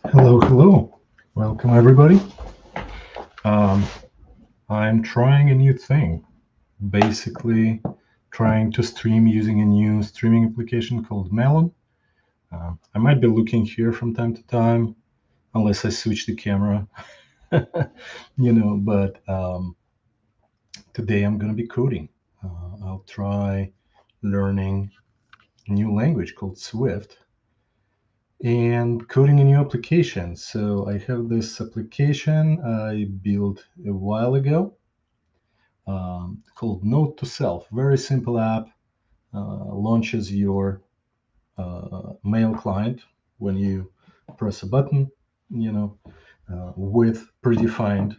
Hello, hello. Welcome, everybody. Um, I'm trying a new thing. Basically, trying to stream using a new streaming application called Melon. I might be looking here from time to time, unless I switch the camera, but today I'm going to be coding. I'll try learning a new language called Swift and coding a new application. So I have this application I built a while ago called Note to Self. Very simple app. Launches your mail client when you press a button, with predefined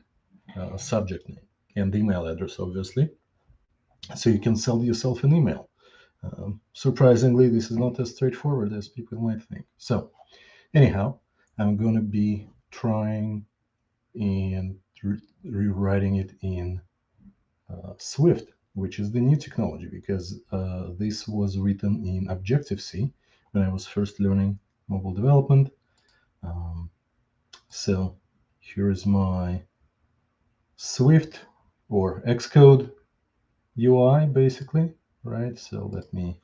subject name and email address, obviously. So you can sell yourself an email. Surprisingly, this is not as straightforward as people might think. So, anyhow, I'm going to be trying and rewriting it in Swift, which is the new technology, because this was written in Objective C when I was first learning mobile development. Um, so here is my Swift or Xcode UI, basically, right? So let me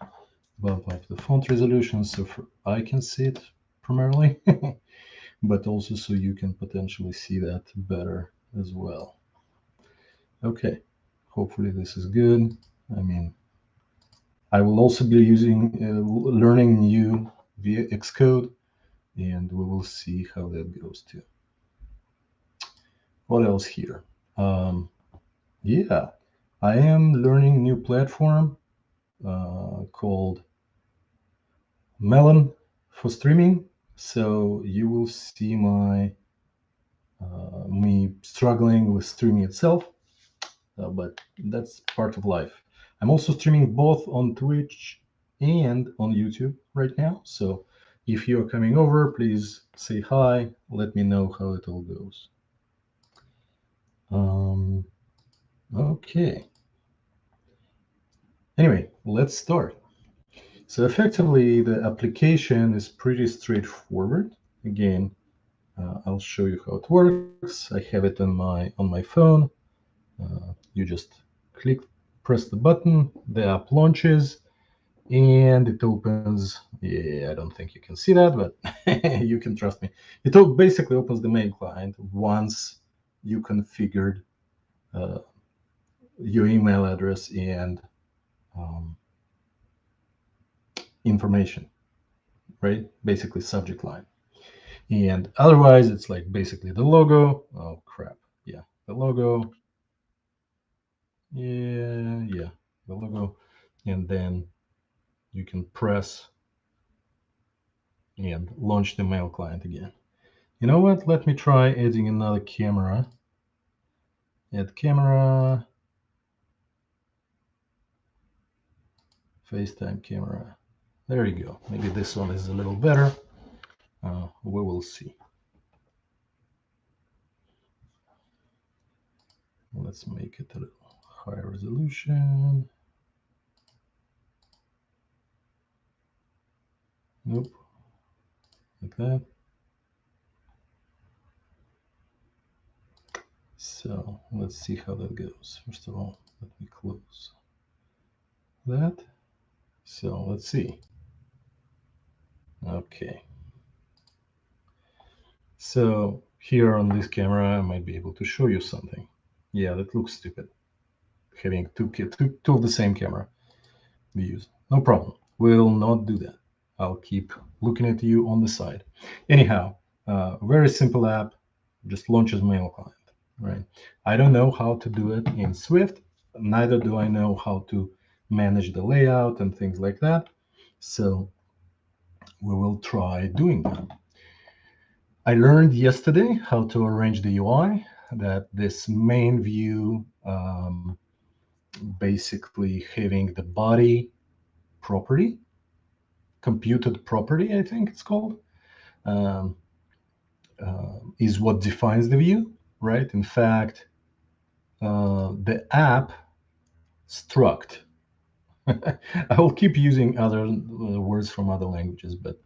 bump up the font resolution so I can see it primarily, but also so you can potentially see that better as well. Okay, hopefully this is good. I mean, I will also be learning new via Xcode, and we will see how that goes too. What else here? Um, yeah, I am learning a new platform called Melon for streaming. So you will see me struggling with streaming itself, but that's part of life. I'm also streaming both on Twitch and on YouTube right now. So if you're coming over, please say hi. Let me know how it all goes. Um, okay. Anyway, let's start. So effectively, the application is pretty straightforward. Again, I'll show you how it works. I have it on my phone. You just click, press the button, the app launches, and it opens. Yeah, I don't think you can see that, but you can trust me. It basically opens the main client once you configured uh, your email address and um, information, right? Basically, subject line. And otherwise, it's like basically the logo. Oh, crap. Yeah, the logo. Yeah, the logo. And then you can press and launch the mail client again. You know what? Let me try adding another camera. Add camera, FaceTime camera. There you go. Maybe this one is a little better. We will see. Let's make it a little higher resolution. Nope, like that. So let's see how that goes. First of all, let me close that. So let's see. Okay. So here on this camera, I might be able to show you something. Yeah, that looks stupid. Having two of the same camera views. No problem. We'll not do that. I'll keep looking at you on the side. Anyhow, very simple app. Just launches mail client, right? I don't know how to do it in Swift. Neither do I know how to manage the layout and things like that. So we will try doing that. I learned yesterday how to arrange the UI, that this main view, basically having the body property, computed property, I think it's called, um, is what defines the view, right? In fact, the app struct. I will keep using other words from other languages, but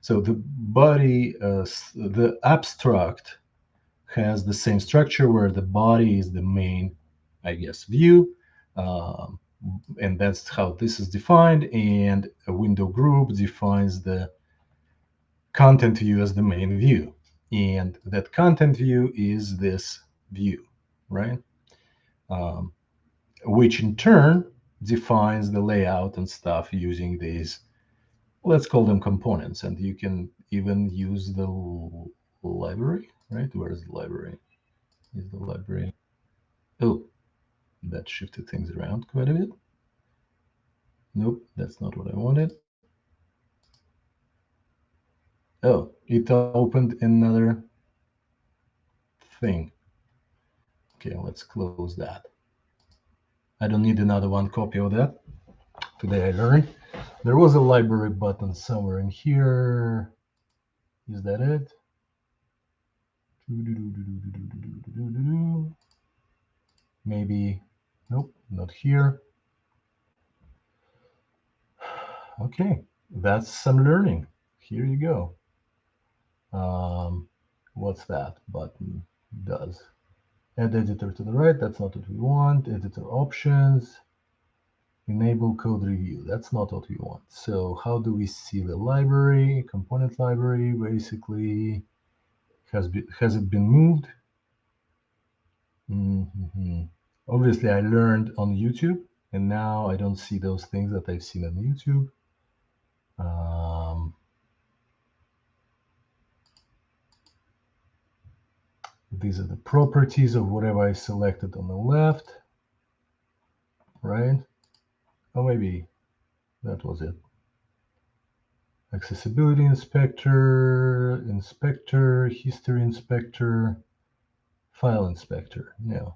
So the body, the abstract has the same structure where the body is the main, I guess, view. Um, and that's how this is defined. And a window group defines the content view as the main view. And that content view is this view, right? Um, which in turn defines the layout and stuff using these, let's call them components. And you can even use the library, right? Where is the library? Is the library? Oh, that shifted things around quite a bit. Nope, that's not what I wanted. Oh, it opened another thing. Okay, let's close that. I don't need another one copy of that. Today I learned there was a library button somewhere in here. Is that it? Maybe. Nope, not here. Okay, that's some learning. Here you go. What's that button does? Add editor to the right. That's not what we want. Editor options. Enable code review. That's not what we want. So how do we see the library? Component library basically has it been moved? Mm-hmm. Obviously, I learned on YouTube, and now I don't see those things that I've seen on YouTube. These are the properties of whatever I selected on the left, right? Oh, maybe that was it. Accessibility inspector, inspector, history inspector, file inspector. No.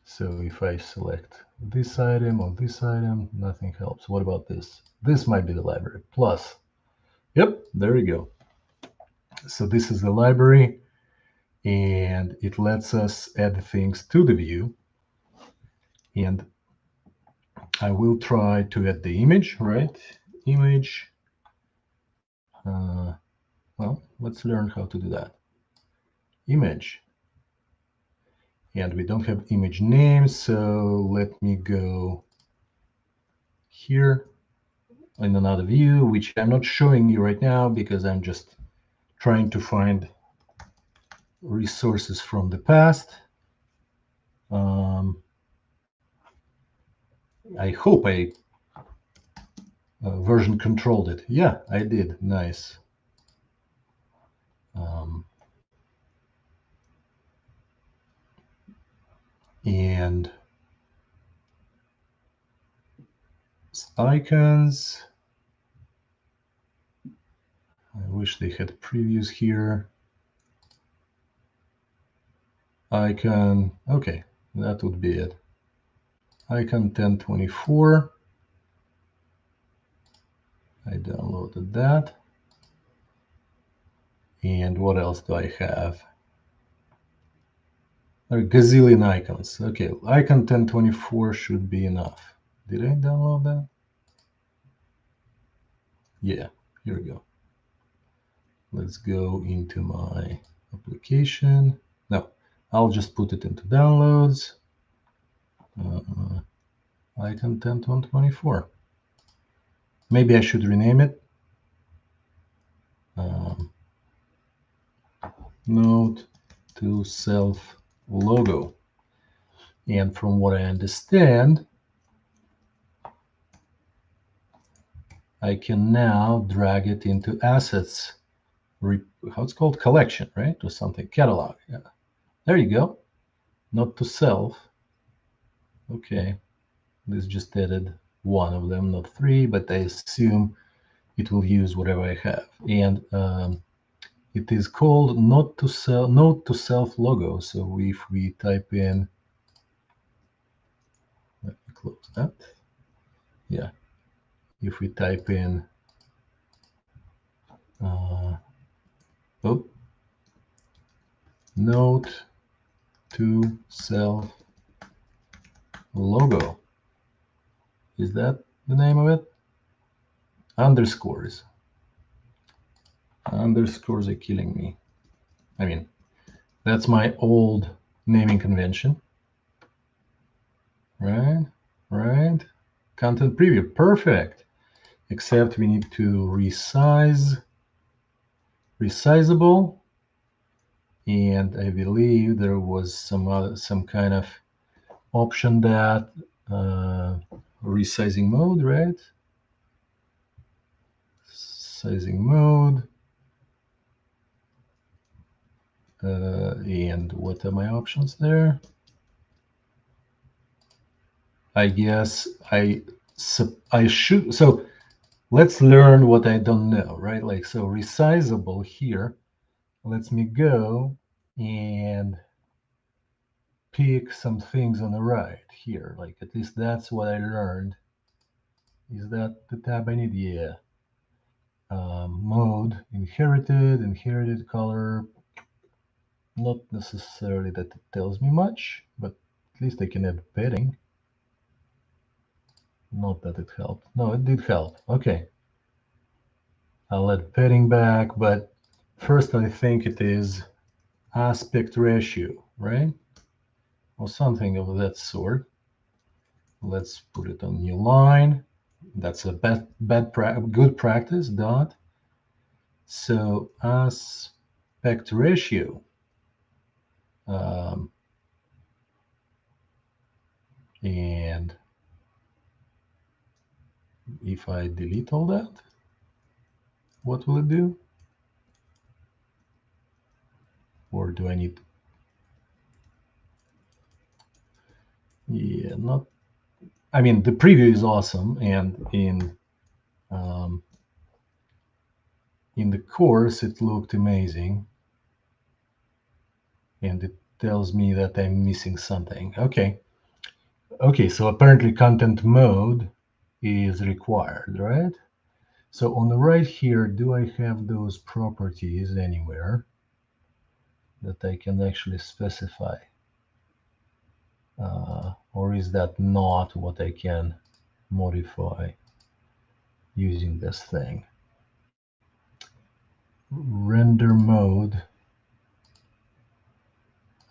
So if I select this item or this item, nothing helps. What about this? This might be the library. Plus. Yep, there we go. So this is the library, and it lets us add things to the view. And I will try to add the image, right? Image. Well, let's learn how to do that. Image. And we don't have image name, so let me go here in another view, which I'm not showing you right now because I'm just trying to find resources from the past. I hope I version controlled it. Yeah, I did. Nice. And icons. I wish they had previews here. Icon. Okay, that would be it. Icon 1024. I downloaded that. And what else do I have? A gazillion icons. Okay, icon 1024 should be enough. Did I download that? Yeah, here we go. Let's go into my application. No, I'll just put it into downloads. Icon 10.124. Maybe I should rename it. Note to self logo. And from what I understand, I can now drag it into assets. How it's called? Collection, right? Or something. Catalog. Yeah. There you go. Not to self. Okay. This just added one of them, not three, but I assume it will use whatever I have. And it is called Note to Self logo. So if we type in, let me close that. Yeah. If we type in, Note to Self logo, Is that the name of it? Underscores. Underscores are killing me. I mean, that's my old naming convention. Right? Right? Content preview. Perfect. Except we need to resize. Resizable. And I believe there was some kind of option that resizing mode, right? Sizing mode. And what are my options there? I guess I should. So let's learn what I don't know, right? Like, so resizable here lets me go and pick some things on the right here. Like, at least that's what I learned. Is that the tab I need? Yeah. Mode, inherited color. Not necessarily that it tells me much, but at least I can add padding. Not that it helped. No, it did help. Okay. I'll add padding back, but first I think it is aspect ratio, right? Or something of that sort. Let's put it on new line. That's a good practice, dot. So aspect ratio. Um, and if I delete all that, what will it do? Or do I need? Yeah, not. I mean, the preview is awesome, and in the course it looked amazing, and it tells me that I'm missing something. Okay. Okay, so apparently content mode is required, right? So on the right here, do I have those properties anywhere that I can actually specify? Or is that not what I can modify using this thing? Render mode,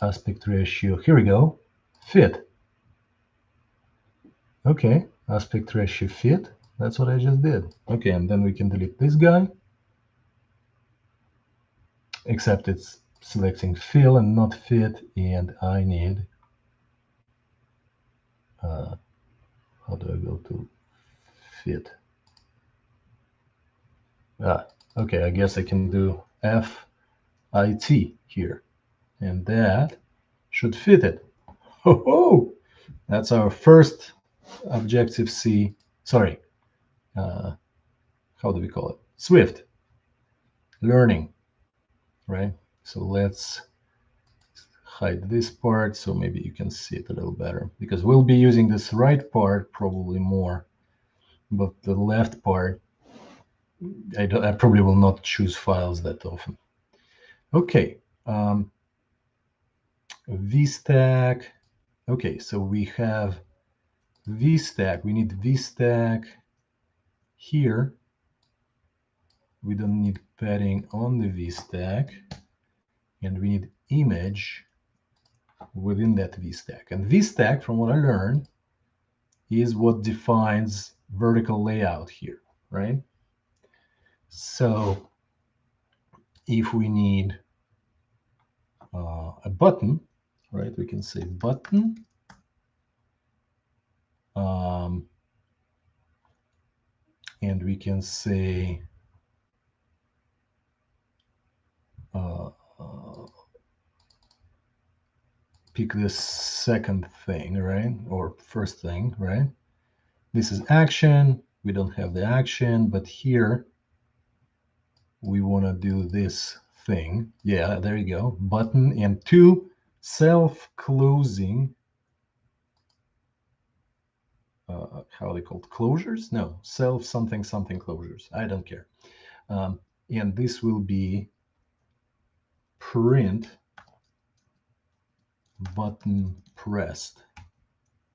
aspect ratio, here we go, fit. Okay, aspect ratio fit, that's what I just did. Okay, and then we can delete this guy, except it's selecting fill and not fit, and I need, how do I go to fit? Okay, I guess I can do FIT here, and that should fit it. Ho! That's our first Objective-C, sorry, how do we call it? Swift learning, right? So let's hide this part so maybe you can see it a little better, because we'll be using this right part probably more, but the left part, I probably will not choose files that often. Okay, VStack. Okay, so we have VStack. We need VStack here. We don't need padding on the VStack, and we need image within that VStack. And VStack, from what I learned, is what defines vertical layout here, right? So if we need a button, right, we can say button. And we can say pick this second thing, right? Or first thing, right? This is action. We don't have the action, but here we want to do this thing. Yeah, there you go. Button and two self-closing, how are they called? Closures? No, self something something closures. I don't care. And this will be print button pressed.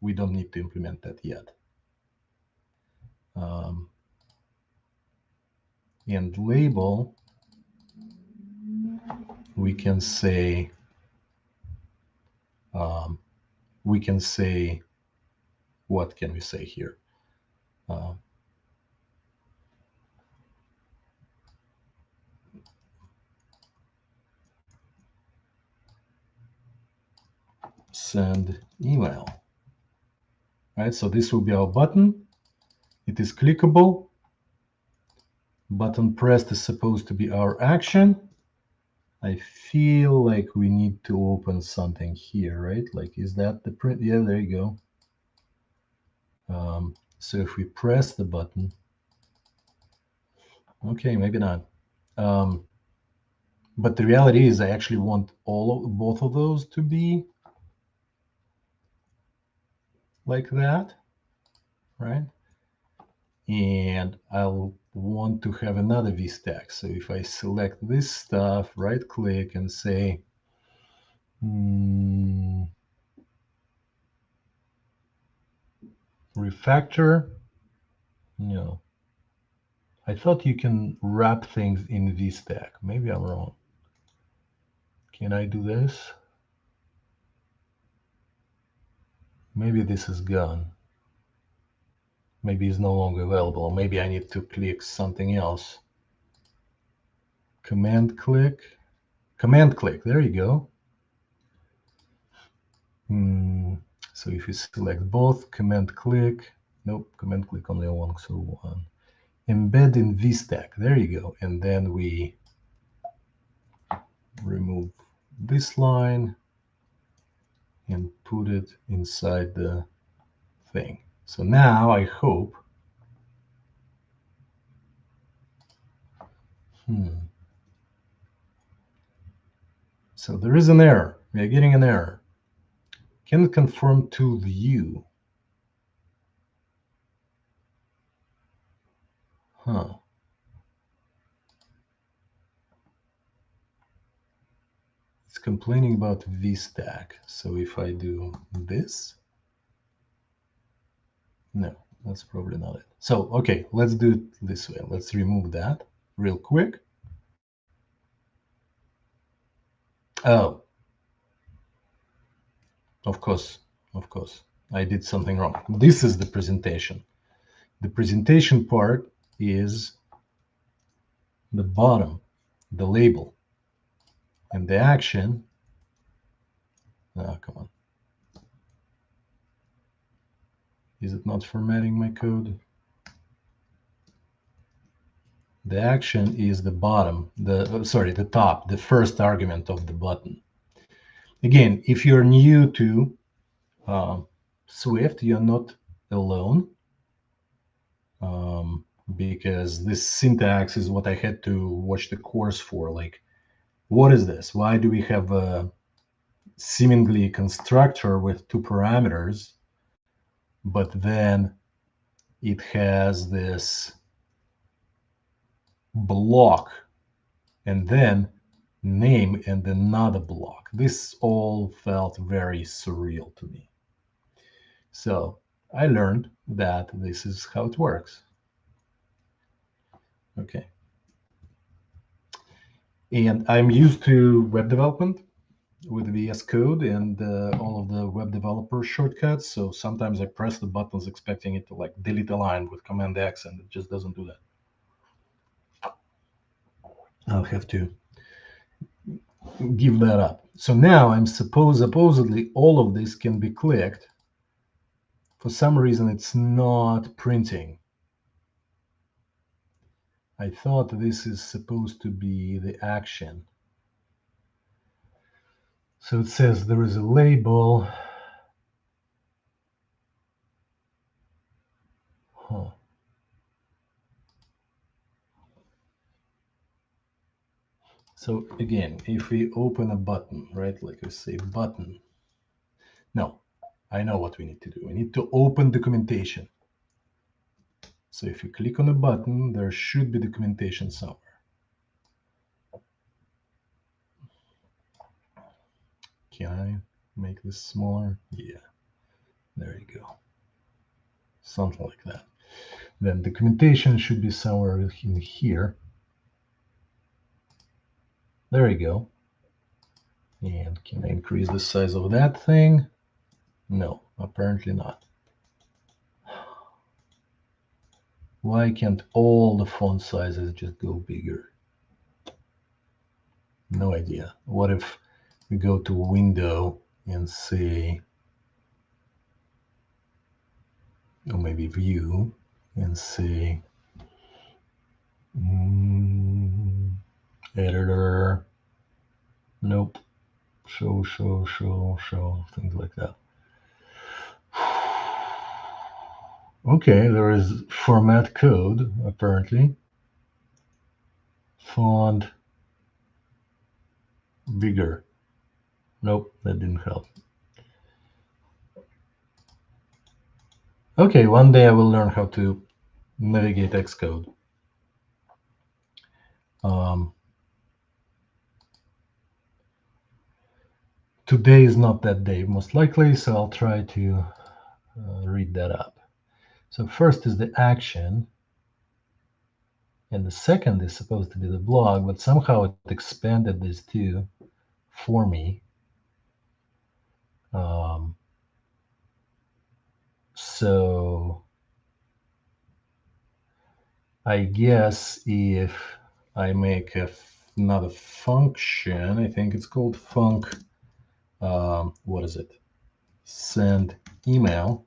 We don't need to implement that yet. And label, we can say, what can we say here? Send email. Right, so this will be our button. It is clickable. Button pressed is supposed to be our action. I feel like we need to open something here, right? Like, is that the print? Yeah, there you go. So if we press the button, okay, maybe not. But the reality is I actually want both of those to be like that, right? And I'll want to have another VStack. So if I select this stuff, right click and say, refactor. No, I thought you can wrap things in VStack. Maybe I'm wrong. Can I do this? Maybe this is gone. Maybe it's no longer available. Maybe I need to click something else. Command click. Command click. There you go. So if you select both, command click. Nope, command click only one. So one. Embed in VStack. There you go. And then we remove this line and put it inside the thing. So now I hope. So there is an error. We are getting an error. Can conform to view. Huh. It's complaining about VStack. So if I do this, no, that's probably not it. So, okay, let's do it this way. Let's remove that real quick. Oh, of course, I did something wrong. This is the presentation. The presentation part is the bottom, the label, and the action. Oh, come on. Is it not formatting my code? The action is the bottom, the top, the first argument of the button. Again, if you're new to Swift, you're not alone, because this syntax is what I had to watch the course for. Like, what is this? Why do we have a seemingly constructor with two parameters, but then it has this block and then name and another block? This all felt very surreal to me. So I learned that this is how it works. Okay. And I'm used to web development with VS Code and all of the web developer shortcuts. So sometimes I press the buttons expecting it to like delete a line with Command X, and it just doesn't do that. I'll have to give that up. So now I'm supposedly all of this can be clicked. For some reason, it's not printing. I thought this is supposed to be the action. So it says there is a label. Huh. So again, if we open a button, right, like we say button. No, I know what we need to do. We need to open documentation. So if you click on a button, there should be documentation somewhere. Can I make this smaller? Yeah, there you go. Something like that. Then documentation should be somewhere in here. There we go. And can I increase the size of that thing? No, apparently not. Why can't all the font sizes just go bigger? No idea. What if we go to Window and say, or maybe View, and say, Editor. Nope. Show, things like that. Okay, there is format code, apparently. Font bigger. Nope, that didn't help. Okay, one day I will learn how to navigate Xcode. Today is not that day, most likely, so I'll try to read that up. So first is the action, and the second is supposed to be the blog, but somehow it expanded these two for me. So I guess if I make not a function, I think it's called func, what is it? Send email,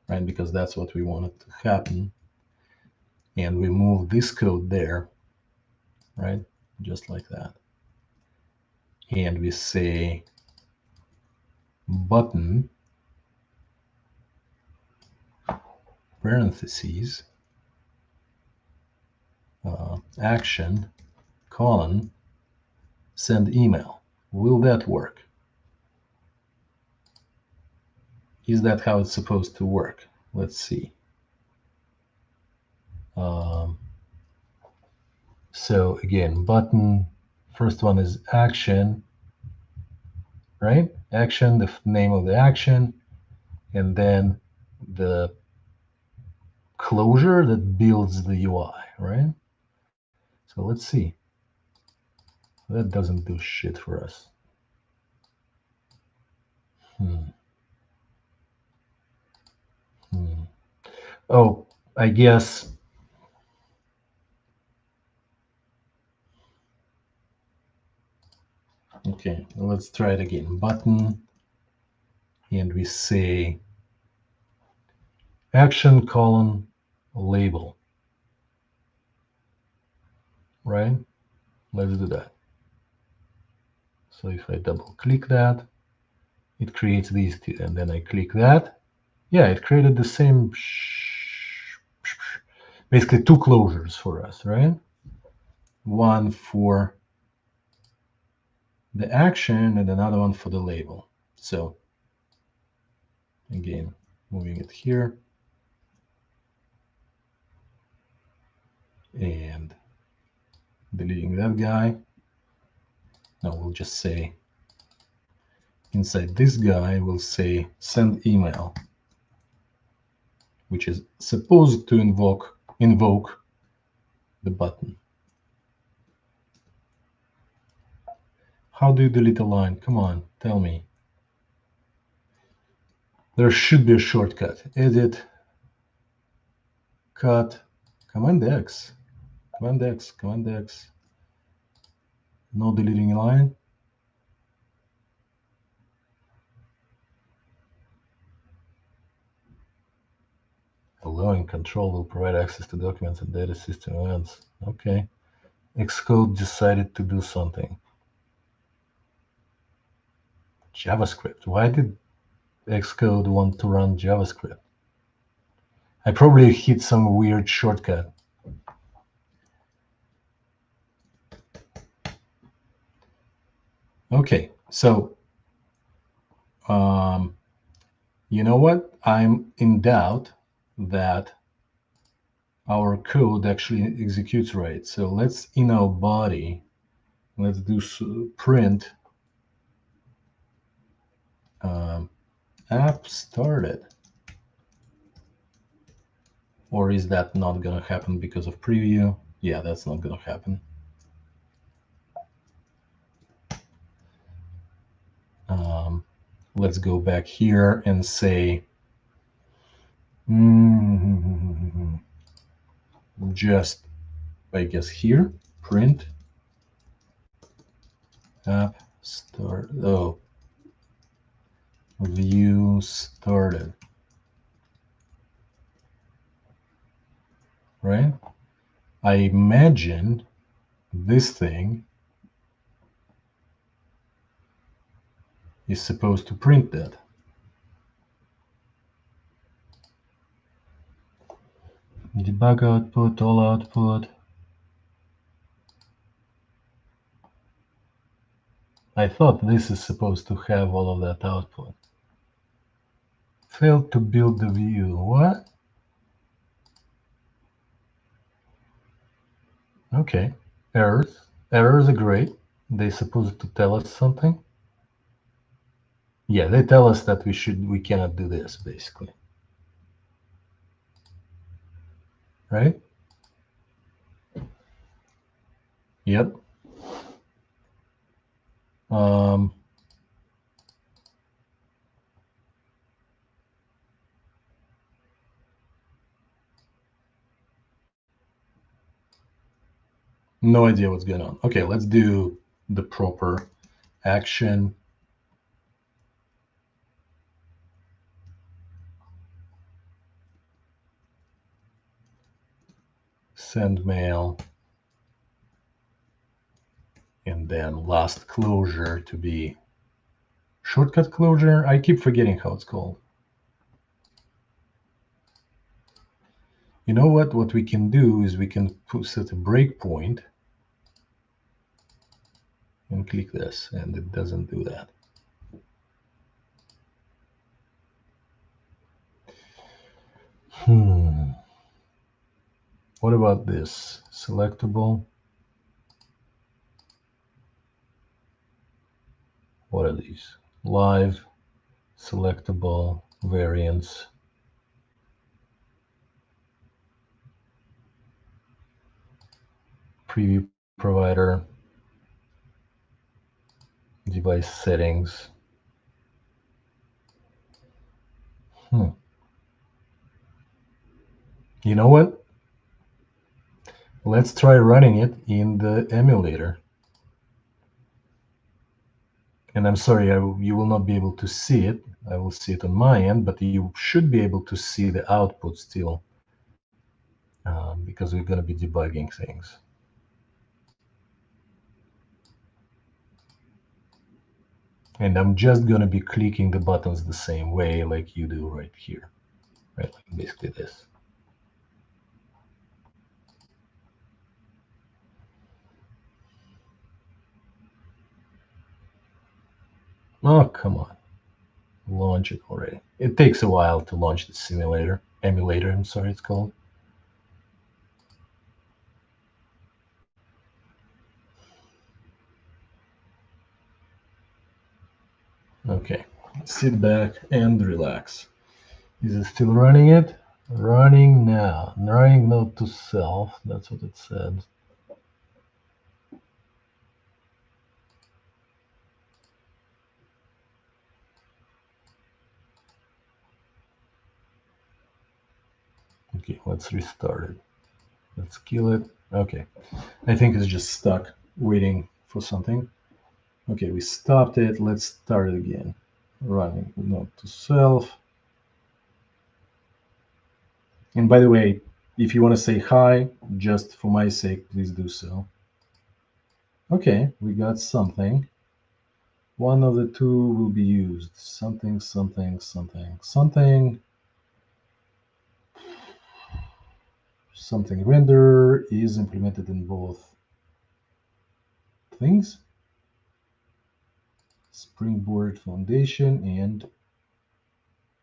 right? Because that's what we want it to happen. And we move this code there, right? Just like that. And we say button, parentheses, action, colon, send email. Will that work? Is that how it's supposed to work? Let's see. So again, button, first one is action, right? Action, the name of the action, and then the closure that builds the UI, right? So let's see. That doesn't do shit for us. Oh, I guess okay, let's try it again. Button, and we say action colon label, right? Let's do that. So if I double click that, it creates these two, and then I click that. Yeah, it created the same, basically two closures for us, right? One for the action and another one for the label. So again, moving it here and deleting that guy. Now we'll just say inside this guy, we'll say send email, which is supposed to invoke the button. How do you delete a line? Come on, tell me. There should be a shortcut. Edit, cut, Command X, Command X, Command X. No deleting a line. Allowing control will provide access to documents and data system events. Okay. Xcode decided to do something. JavaScript. Why did Xcode want to run JavaScript? I probably hit some weird shortcut. Okay, so you know what? I'm in doubt that our code actually executes right. So let's, in our body, let's do print app started. Or is that not going to happen because of preview? Yeah, that's not going to happen. Let's go back here and say, just, I guess here, print app start, view started, right? I imagine this thing is supposed to print that. Debug output, all output. I thought this is supposed to have all of that output. Failed to build the view. What? Okay. Errors. Errors are great. They're supposed to tell us something. Yeah, they tell us that we cannot do this, basically. Right? Yep. No idea what's going on. Okay, let's do the proper action. Send mail. And then last closure to be shortcut closure. I keep forgetting how it's called. You know what? What we can do is we can set a breakpoint and click this, and it doesn't do that. What about this? Selectable. What are these? Live, selectable, variants. Preview provider. Device settings. You know what? Let's try running it in the emulator. And I'm sorry, you will not be able to see it. I will see it on my end, but you should be able to see the output still, because we're going to be debugging things. And I'm just going to be clicking the buttons the same way like you do right here, right? Like basically this. Oh, come on. Launch it already. It takes a while to launch the simulator. Emulator, I'm sorry, it's called. Okay, sit back and relax. Is it still running it? Running now. Running note to self. That's what it said. Okay, let's restart it. Let's kill it. Okay, I think it's just stuck waiting for something. Okay, we stopped it. Let's start it again. Running note to self. And by the way, if you want to say hi, just for my sake, please do so. Okay, we got something. One of the two will be used. Something, something, something, something. Something render is implemented in both things. Springboard Foundation and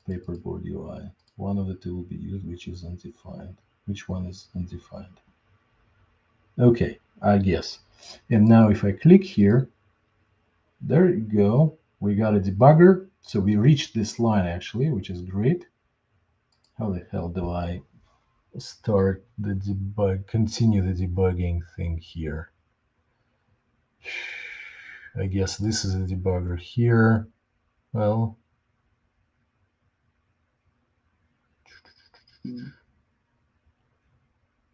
Paperboard UI. One of the two will be used, which is undefined. Which one is undefined? Okay, I guess. And now if I click here, there you go. We got a debugger. So we reached this line actually, which is great. How the hell do I start the continue the debugging thing here. I guess this is a debugger here. Well,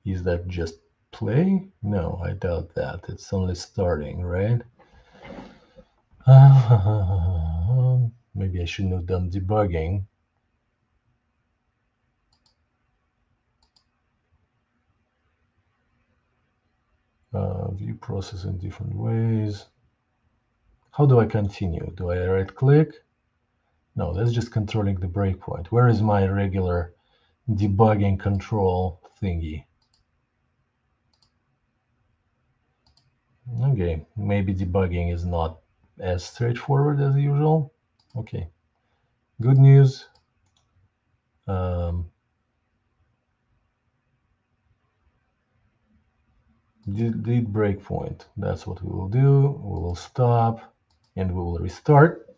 is that just play? No, I doubt that. It's only starting, right? Maybe I shouldn't have done debugging. View process in different ways. How do I continue? Do I right click? No, that's just controlling the breakpoint. Where is my regular debugging control thingy? Okay, maybe debugging is not as straightforward as usual. Okay, good news. Delete breakpoint. That's what we will do. We will stop and we will restart.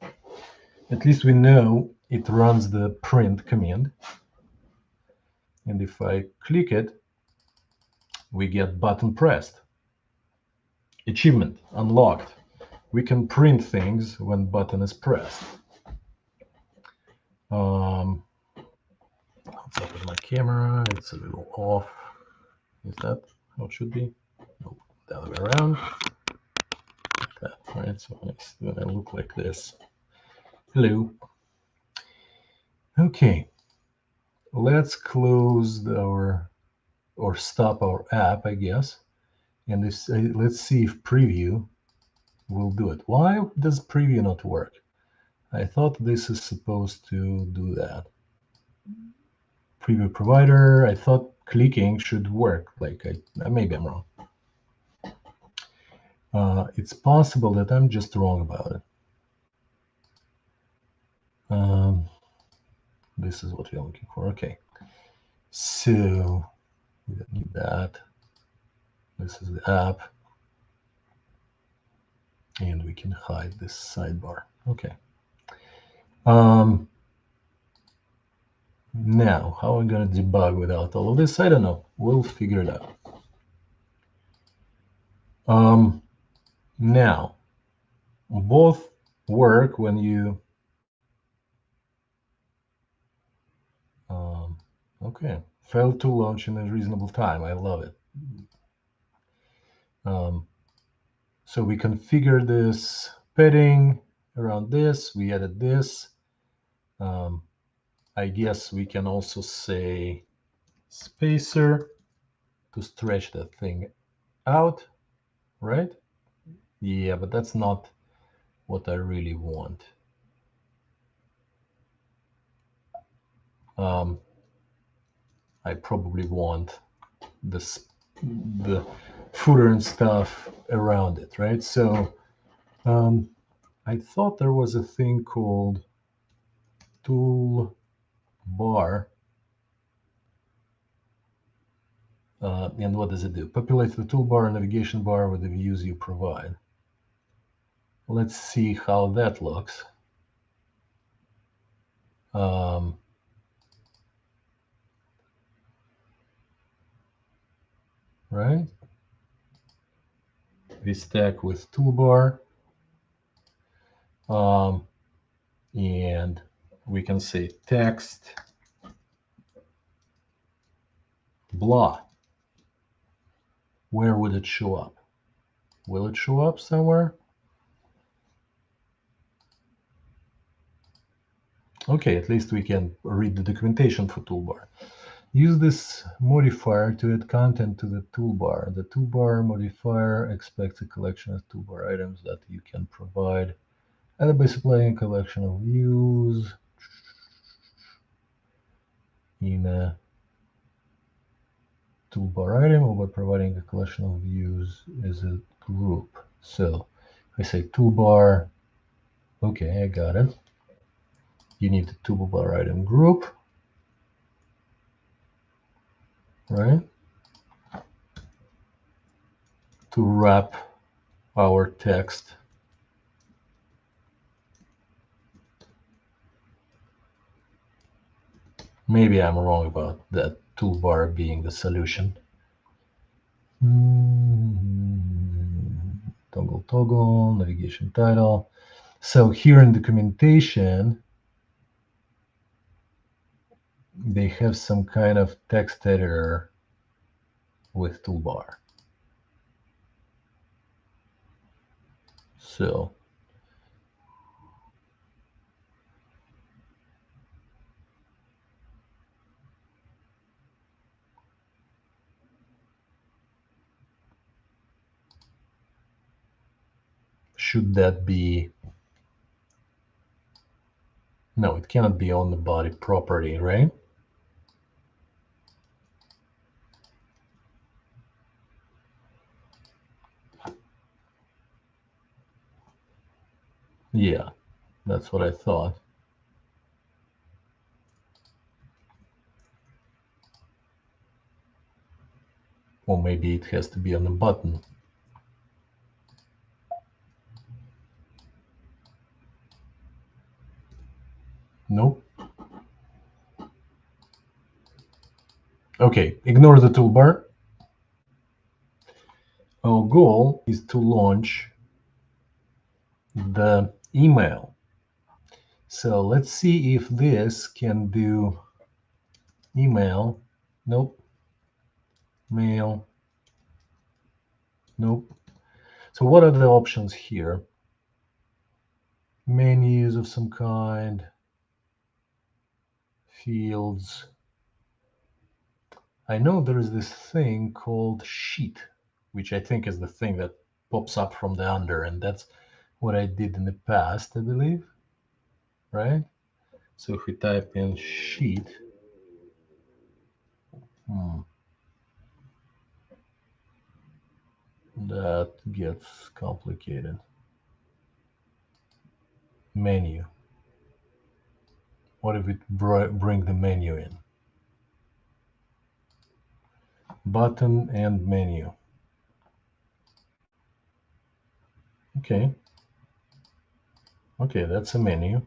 At least we know it runs the print command. And if I click it, we get button pressed. Achievement unlocked. We can print things when button is pressed. What's up with my camera? It's a little off. Is that how it should be? Nope, the other way around. Like that, right? So it's gonna look like this. Hello. Okay. Let's close our or stop our app, I guess. And let's see if preview will do it. Why does preview not work? I thought this is supposed to do that. Preview provider, I thought clicking should work. Like maybe I'm wrong. It's possible that I'm just wrong about it. This is what we're looking for. Okay. So we don't need that. This is the app. And we can hide this sidebar. Okay. Now, how am I going to debug without all of this? I don't know. We'll figure it out. Now, both work when you... okay. Failed to launch in a reasonable time. I love it. So we configure this padding around this. We added this. I guess we can also say spacer to stretch that thing out, right? Yeah, but that's not what I really want. I probably want the footer and stuff around it, right? So I thought there was a thing called tool bar. And what does it do? Populates the toolbar and navigation bar with the views you provide. Let's see how that looks. Right? We stack with toolbar. And we can say text blah. Where would it show up? Will it show up somewhere? Okay, at least we can read the documentation for toolbar. Use this modifier to add content to the toolbar. The toolbar modifier expects a collection of toolbar items that you can provide, either by supplying a collection of views in a toolbar item or by providing a collection of views as a group. So I say toolbar. Okay, I got it. You need the toolbar item group, right? To wrap our text. Maybe I'm wrong about that toolbar being the solution. Toggle, navigation title. So here in documentation, they have some kind of text editor with toolbar. So should that be? No, it cannot be on the body property, right? Yeah, that's what I thought. Or maybe it has to be on the button. Nope. Okay, ignore the toolbar. Our goal is to launch the email. So let's see if this can do email. Nope. Mail. Nope. So what are the options here? Menus of some kind, fields. I know there is this thing called sheet, which I think is the thing that pops up from the under, and that's what I did in the past, I believe, right? So if we type in sheet, that gets complicated. Menu. What if we bring the menu in? Button and menu. Okay. Okay, that's a menu.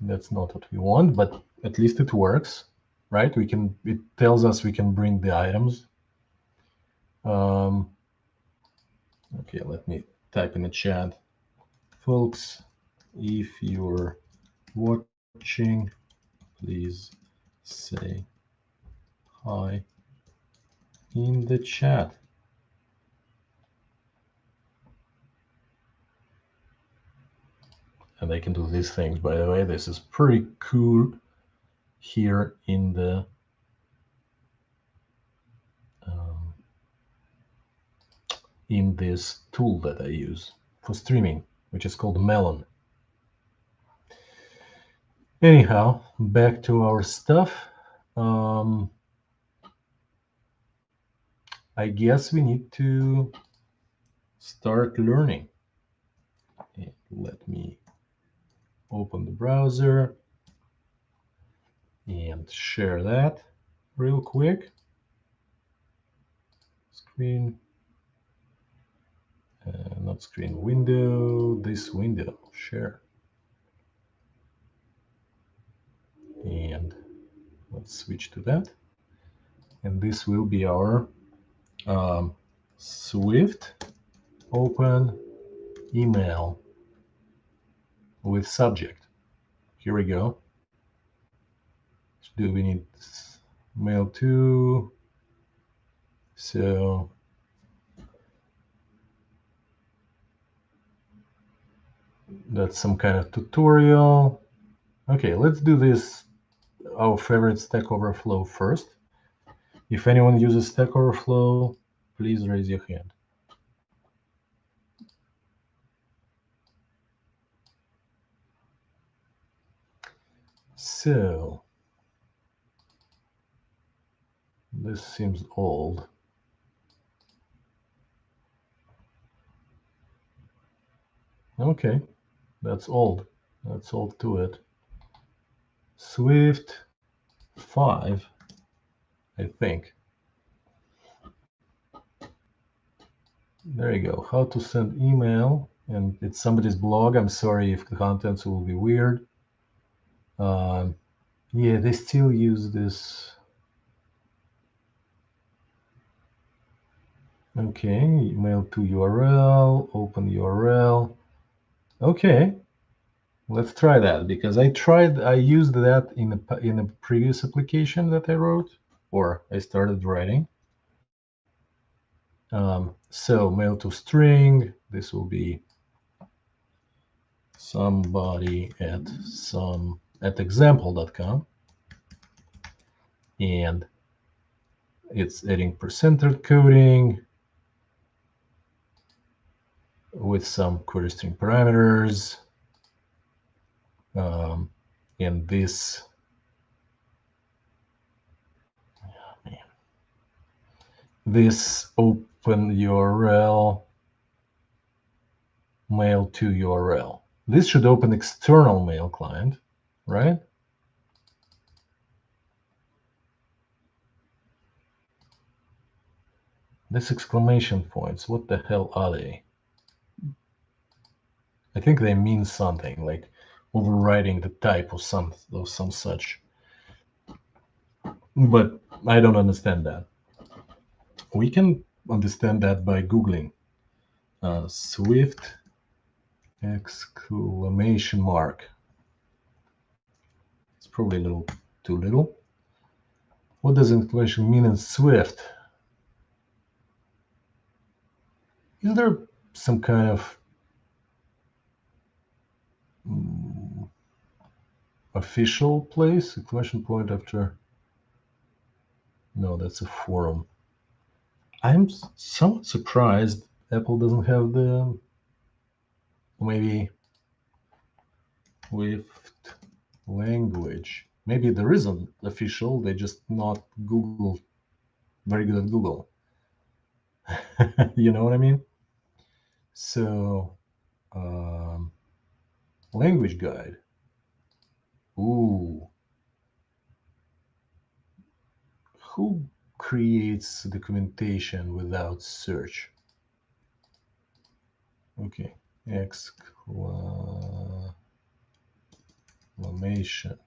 That's not what we want, but at least it works, right? It tells us we can bring the items. Okay, let me type in the chat. Folks, if you're watching, please say hi in the chat. And they can do these things, by the way. This is pretty cool here in the in this tool that I use for streaming, which is called Melon. Anyhow, back to our stuff. I guess we need to start learning. And let me open the browser and share that real quick. Screen, not screen, window, this window, share. And let's switch to that. And this will be our Swift open email with subject. Here we go. Do we need mail to? So that's some kind of tutorial. Okay, let's do this, our favorite Stack Overflow first. If anyone uses Stack Overflow, please raise your hand. So this seems old. Okay, that's old. Let's hold to it. Swift 5, I think. There you go. How to send email. And it's somebody's blog. I'm sorry if the contents will be weird. Yeah, they still use this Okay, mail to URL, open URL. Okay, let's try that because I used that in a previous application that I wrote or I started writing. So mail to string, this will be somebody at example.com, and it's adding percentage coding with some query string parameters, and this open URL mail to URL. This should open external mail client, right? This exclamation points, what the hell are they? I think they mean something like overriding the type or some such. But I don't understand that. We can understand that by Googling Swift exclamation mark. It's probably a little too little. What does exclamation mean in Swift? Is there some kind of official place? Exclamation point after. No, that's a forum. I'm somewhat surprised Apple doesn't have the maybe Swift language. Maybe there is an official, they just not Google, very good at Google. You know what I mean? So, language guide. Ooh. Who creates documentation without search? Okay. Exclamation.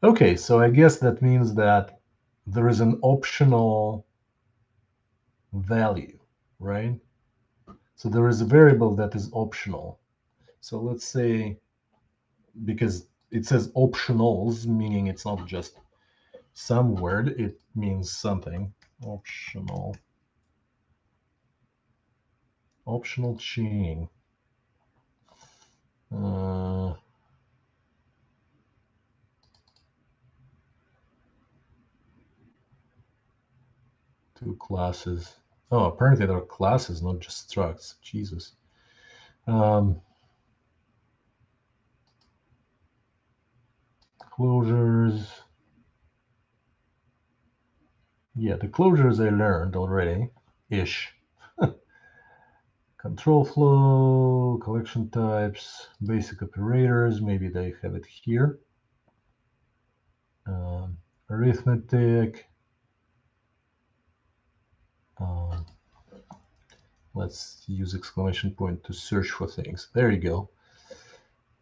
Okay, so I guess that means that there is an optional value, right? So there is a variable that is optional. So let's say, because it says optionals, meaning it's not just some word, it means something. Optional chaining. Two classes. Oh, apparently there are classes, not just structs. Jesus. Closures. Yeah, the closures I learned already, ish. Control flow, collection types, basic operators, maybe they have it here. Arithmetic. Let's use exclamation point to search for things. There you go.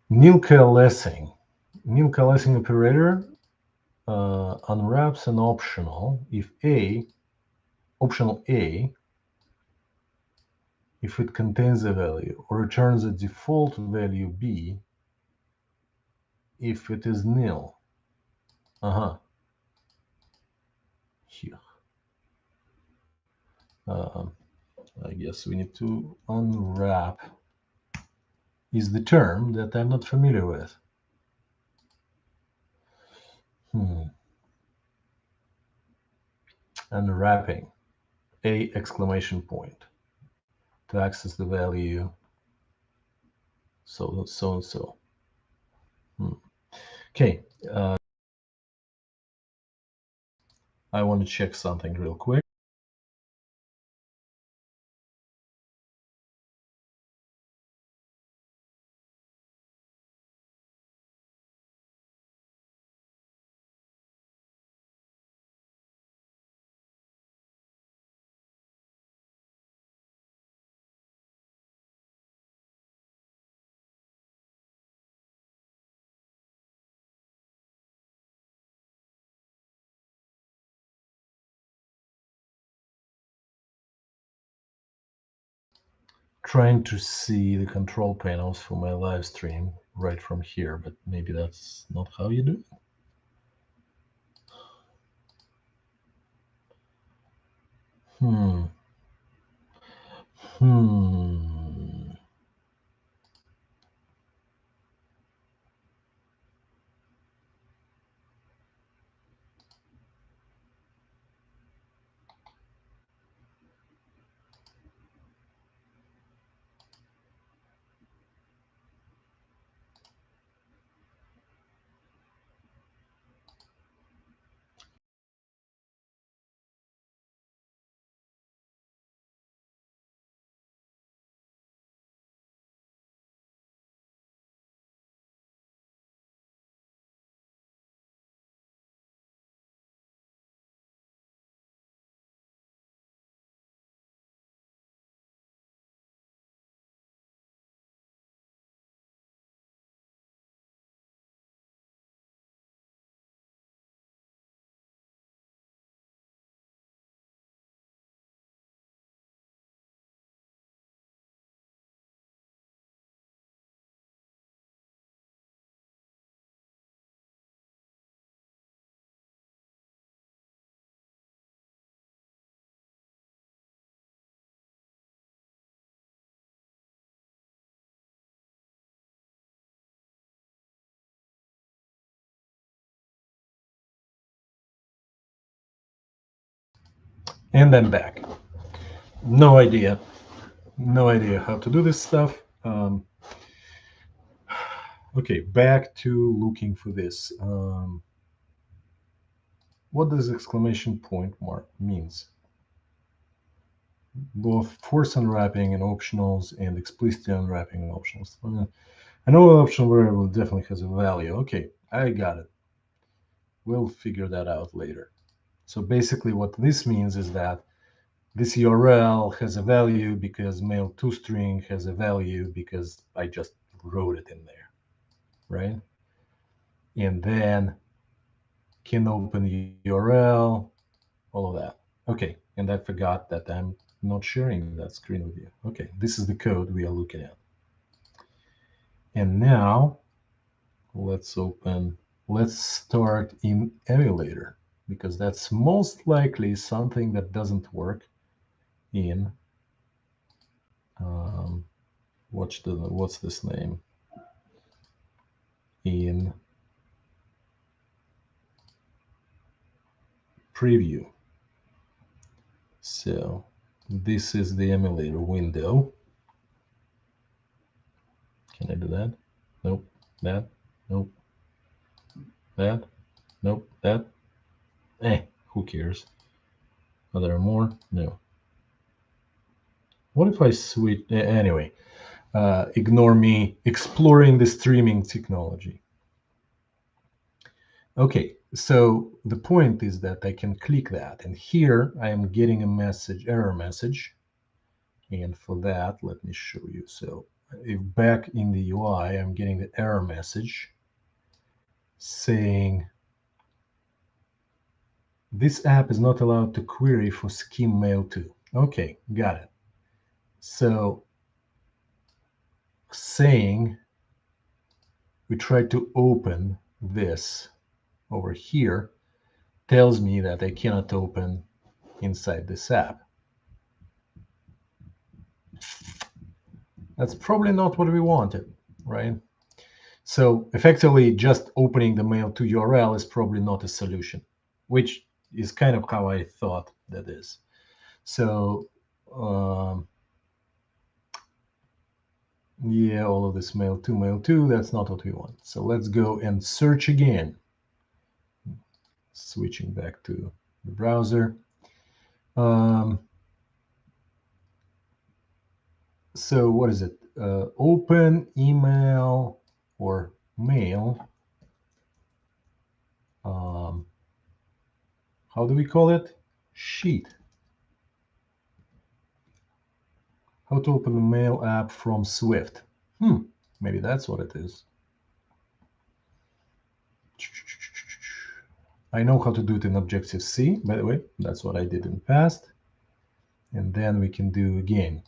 Nil coalescing. Nil coalescing operator unwraps an optional if optional A, if it contains a value, or returns a default value B if it is nil. Here. I guess we need to unwrap is the term that I'm not familiar with. Unwrapping, a exclamation point to access the value so and so. Okay, I want to check something real quick. trying to see the control panels for my live stream right from here, but maybe that's not how you do it. Hmm. And I'm back. No idea. No idea how to do this stuff. Okay, back to looking for this. What does exclamation point mark means? Both force unwrapping and optionals and explicitly unwrapping and optionals. I know an optional variable definitely has a value. Okay, I got it. We'll figure that out later. So basically what this means is that this URL has a value because mail to string has a value because I just wrote it in there, right? And then can open the URL, all of that. Okay, and I forgot that I'm not sharing that screen with you. Okay, this is the code we are looking at. And now let's start in emulator, because that's most likely something that doesn't work in, what's this name? In preview. So this is the emulator window. Can I do that? Nope. That? Nope. That? Nope. That? Who cares? Are there more? No. What if I switch? Anyway, ignore me exploring the streaming technology. Okay, so the point is that I can click that, and here I am getting a message, error message. And for that, let me show you. So if back in the UI, I'm getting the error message saying this app is not allowed to query for skim mail to. Okay, got it. So saying we tried to open this over here tells me that I cannot open inside this app. That's probably not what we wanted, right? So effectively, just opening the mail to URL is probably not a solution, which is kind of how I thought that is. So yeah, all of this mail to, that's not what we want. So let's go and search again. Switching back to the browser. So what is it? Open email or mail. How do we call it? Sheet. How to open a mail app from Swift. Maybe that's what it is. I know how to do it in Objective-C, by the way. That's what I did in the past. And then we can do again.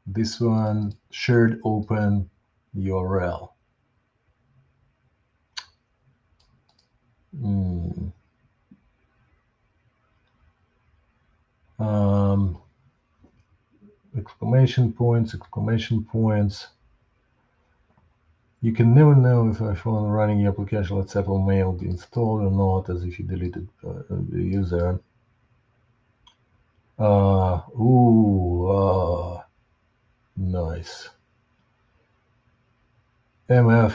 This one, shared open URL. Exclamation points, exclamation points. You can never know if a phone running the application lets Apple Mail be installed or not, as if you deleted the user. Nice. MF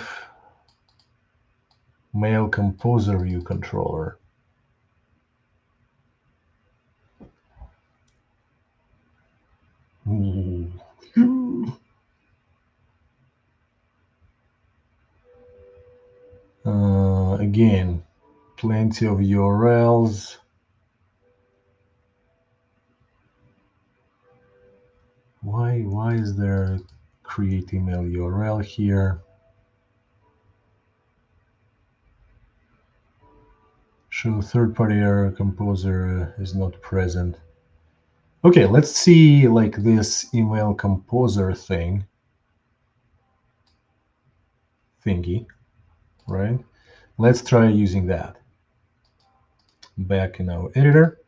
Mail Composer View Controller. Again, plenty of URLs. Why is there create email URL here? Show third-party error composer is not present. Okay, let's see like this email composer thingy, right? Let's try using that. Back in our editor.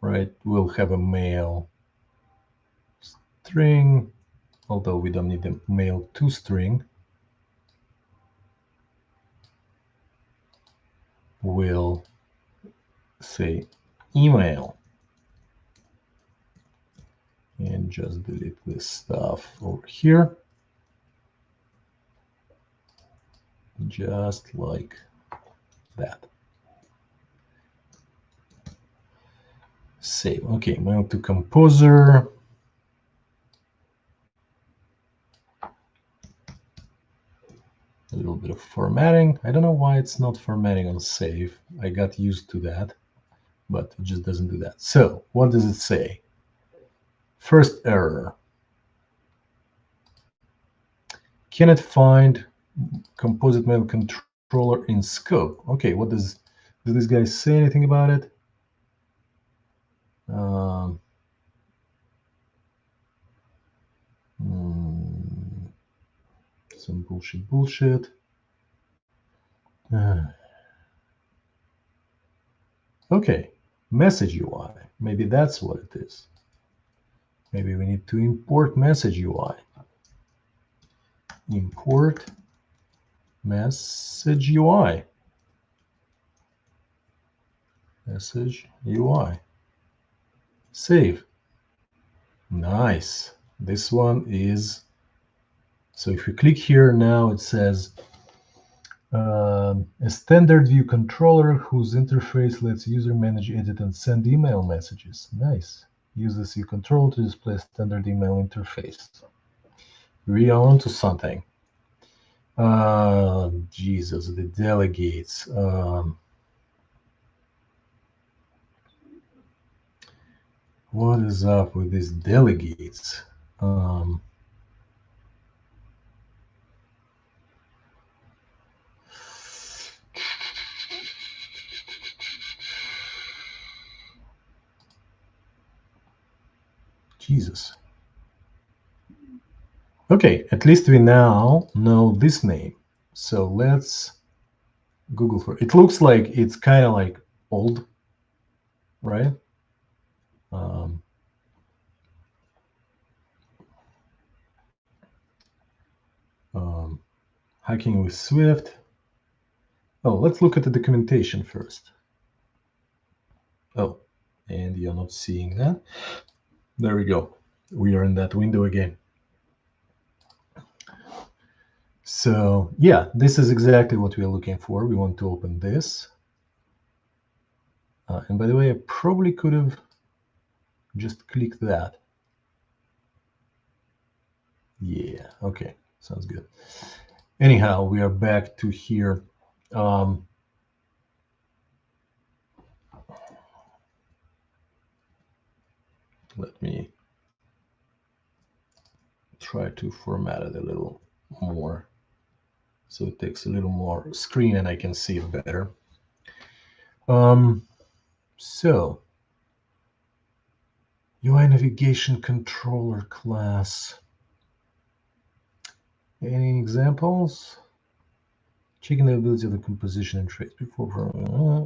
Right, we'll have a mail string, although we don't need the mail to string. We'll say email and just delete this stuff over here, just like that. Save. Okay, mail to composer. A little bit of formatting. I don't know why it's not formatting on save. I got used to that, but it just doesn't do that. So what does it say? First error. Cannot find composite mail controller in scope. Okay, what does this guy say anything about it? Some bullshit. Okay, message UI. Maybe that's what it is. Maybe we need to import message UI. Import message UI. Message UI. Save. Nice. This one is, so if you click here now, it says a standard view controller whose interface lets user manage, edit, and send email messages. Nice. Use the view controller to display a standard email interface. We are on to something. Jesus, the delegates. What is up with these delegates? Jesus. Okay, at least we now know this name. So let's Google for it. It looks like it's kind of like old, right? Hacking with Swift. Oh, let's look at the documentation first. Oh, and you're not seeing that. There we go. We are in that window again. So yeah, this is exactly what we are looking for. We want to open this. And by the way, I probably could have just clicked that. Yeah, okay, sounds good. Anyhow, we are back to here. Let me try to format it a little more so it takes a little more screen and I can see it better. So UI navigation controller class. Any examples? Checking the ability of the composition and trace before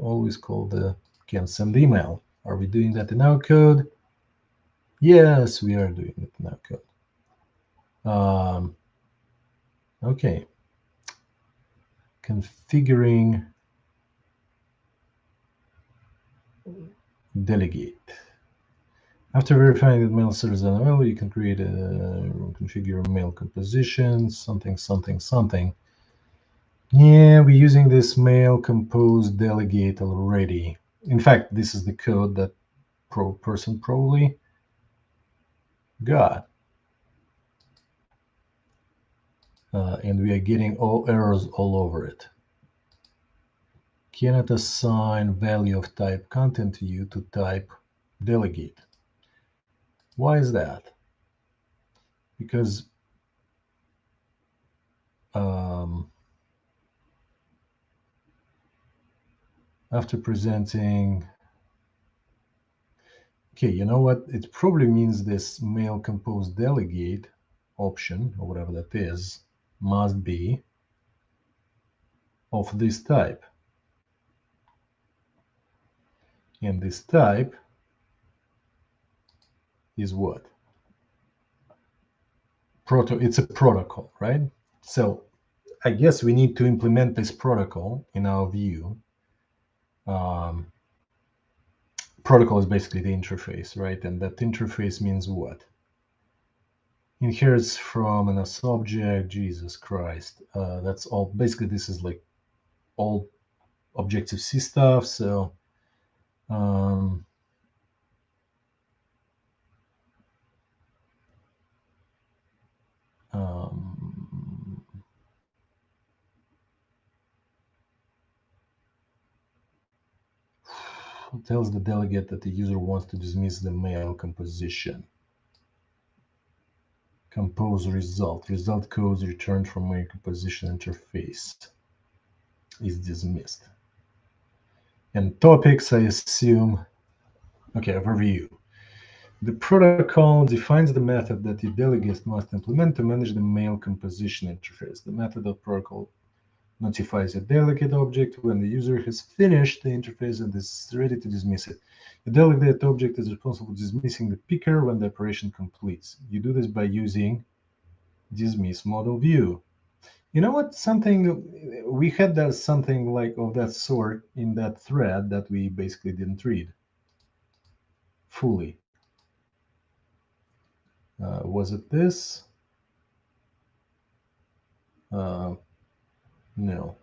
always call the can send email. Are we doing that in our code? Yes, we are doing it in our code. Okay. Configuring delegate. After verifying that mail serves an URL, you can create configure mail composition, something, something, something. Yeah, we're using this mail compose delegate already. In fact, this is the code that person probably got. And we are getting all errors all over it. Cannot assign value of type content to you to type delegate. Why is that? Because after presenting, okay, you know what? It probably means this mail compose delegate option, or whatever that is, must be of this type. And this type is what? It's a protocol, right? So I guess we need to implement this protocol in our view. Protocol is basically the interface, right? And that interface means what? Inherits from an object. Jesus Christ. That's all. Basically, this is like all Objective-C stuff. So tells the delegate that the user wants to dismiss the mail composition. Compose result. Result codes returned from mail composition interface is dismissed. And topics, I assume. Okay, overview. The protocol defines the method that the delegate must implement to manage the mail composition interface. The method of protocol notifies a delegate object when the user has finished the interface and is ready to dismiss it. The delegate object is responsible for dismissing the picker when the operation completes. You do this by using dismiss model view. You know what? Something we had that something like of that sort in that thread that we basically didn't read fully. Was it this? No.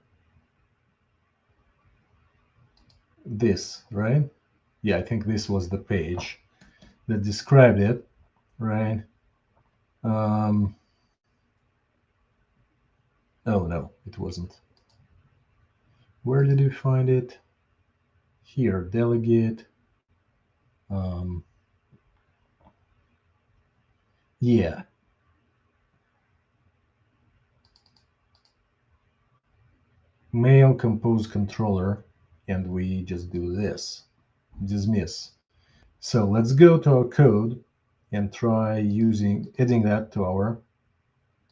This, right? Yeah, I think this was the page that described it, right? Oh no, it wasn't. Where did you find it? Here, delegate. Yeah. Mail compose controller, and we just do this. Dismiss. So let's go to our code and try adding that to our,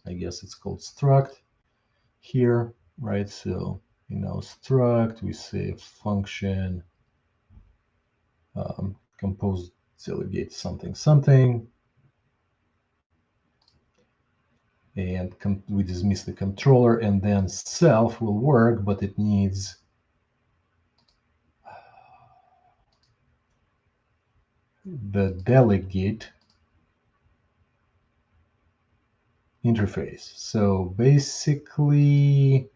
I guess it's called struct here, right? So in our struct, we say function compose delegate something something, and we dismiss the controller, and then self will work, but it needs the delegate interface. So basically,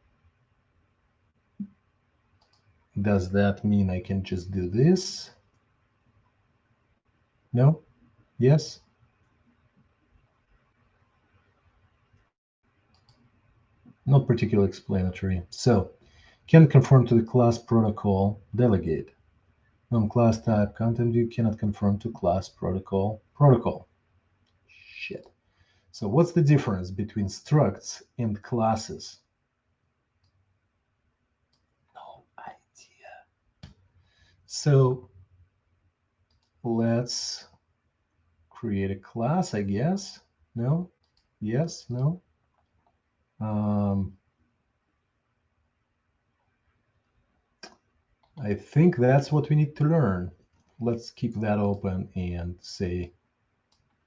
does that mean I can just do this? No? Yes? Not particularly explanatory. So, can conform to the class protocol delegate. Non-class type content view cannot conform to class protocol protocol. Shit. So what's the difference between structs and classes? No idea. So let's create a class, I guess. No? Yes? No? I think that's what we need to learn. Let's keep that open and say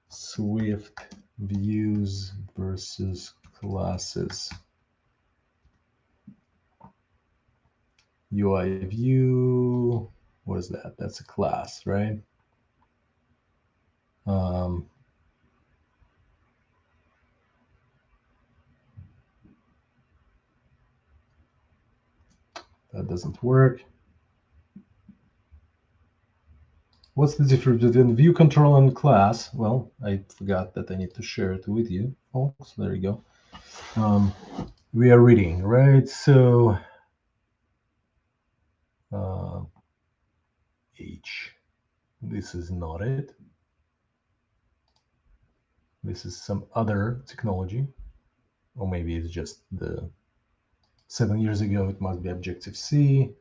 Swift views versus classes. UI view, what is that? That's a class, right? That doesn't work. What's the difference between view control and class? Well, I forgot that I need to share it with you, folks. There you go. We are reading, right? So H. This is not it. This is some other technology. Or maybe it's just the 7 years ago, it must be Objective-C.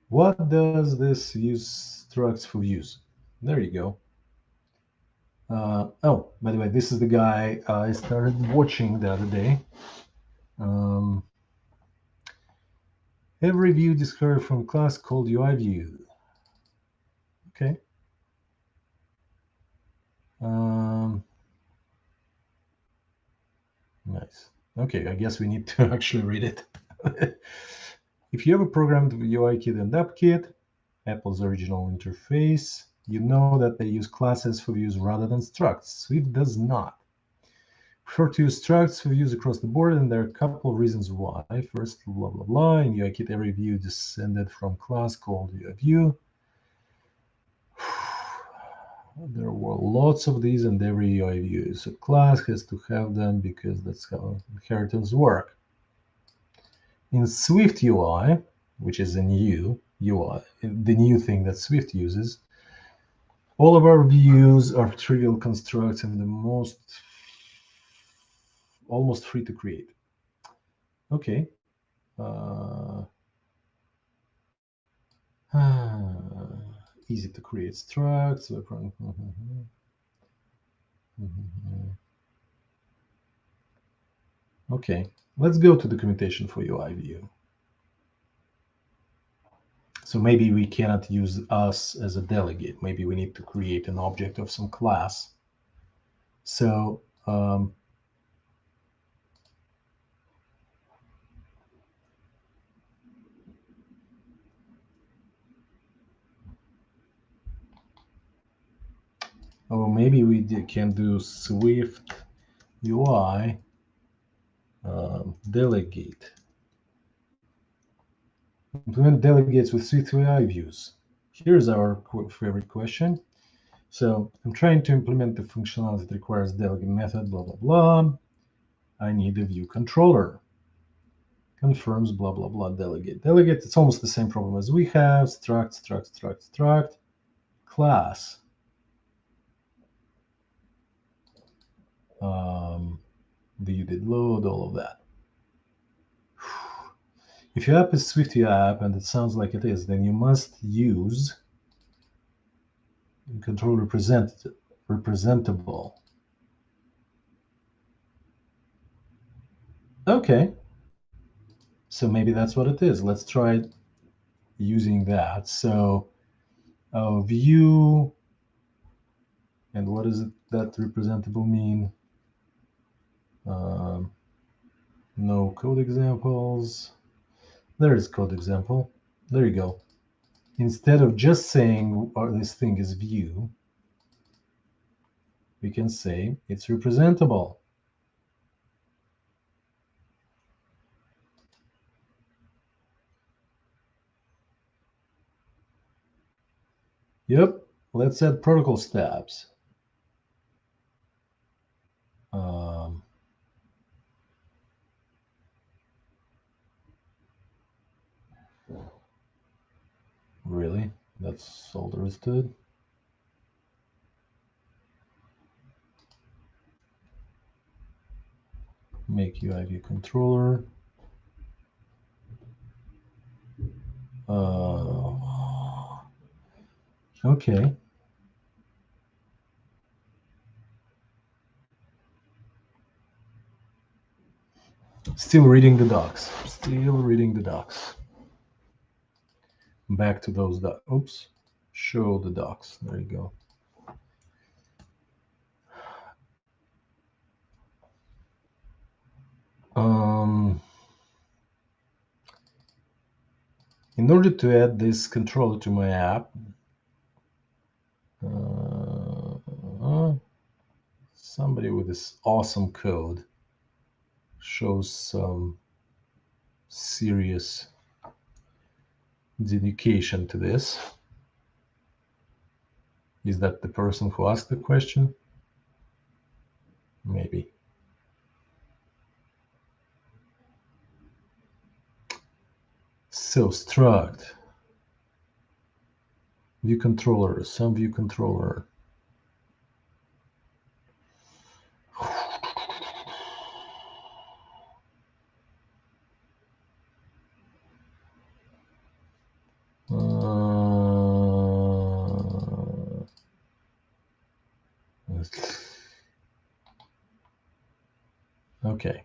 What does this use structs for views? There you go. Oh, by the way, this is the guy I started watching the other day. Every view discovered from class called UI view. Okay. Nice. Okay, I guess we need to actually read it. If you have a programmed UI kit and app kit, Apple's original interface, you know that they use classes for views rather than structs. Swift does not. Prefer to use structs for views across the board, and there are a couple of reasons why. First, blah blah blah. In UI kit, every view descended from class called UI view. There were lots of these, and every UI view is a class, has to have them because that's how inheritance work. In Swift UI, which is a new UI, the new thing that Swift uses, all of our views are trivial constructs and almost free to create. Okay. Easy to create structs. Okay, let's go to documentation for UI view. So maybe we cannot use us as a delegate. Maybe we need to create an object of some class. So or maybe we can do Swift UI delegate. Implement delegates with Swift UI views. Here's our favorite question. So I'm trying to implement the functionality that requires delegate method, blah, blah, blah. I need a view controller. Confirms, blah, blah, blah, delegate. Delegate, it's almost the same problem as we have. Struct, class. View did load, all of that. If your app is Swift app, and it sounds like it is, then you must use control representable. Okay. So maybe that's what it is. Let's try using that. So view, and what does that representable mean? No code examples. There is code example. There you go. Instead of just saying this thing is view, we can say it's representable. Yep, let's add protocol steps. Really? That's all there is to it? Make UI view controller. Okay. Still reading the docs. Still reading the docs. Back to those docs. Oops. Show the docs. There you go. In order to add this controller to my app, somebody with this awesome code shows some serious dedication to this. Is that the person who asked the question? Maybe. So struct view controller, some view controller. Okay.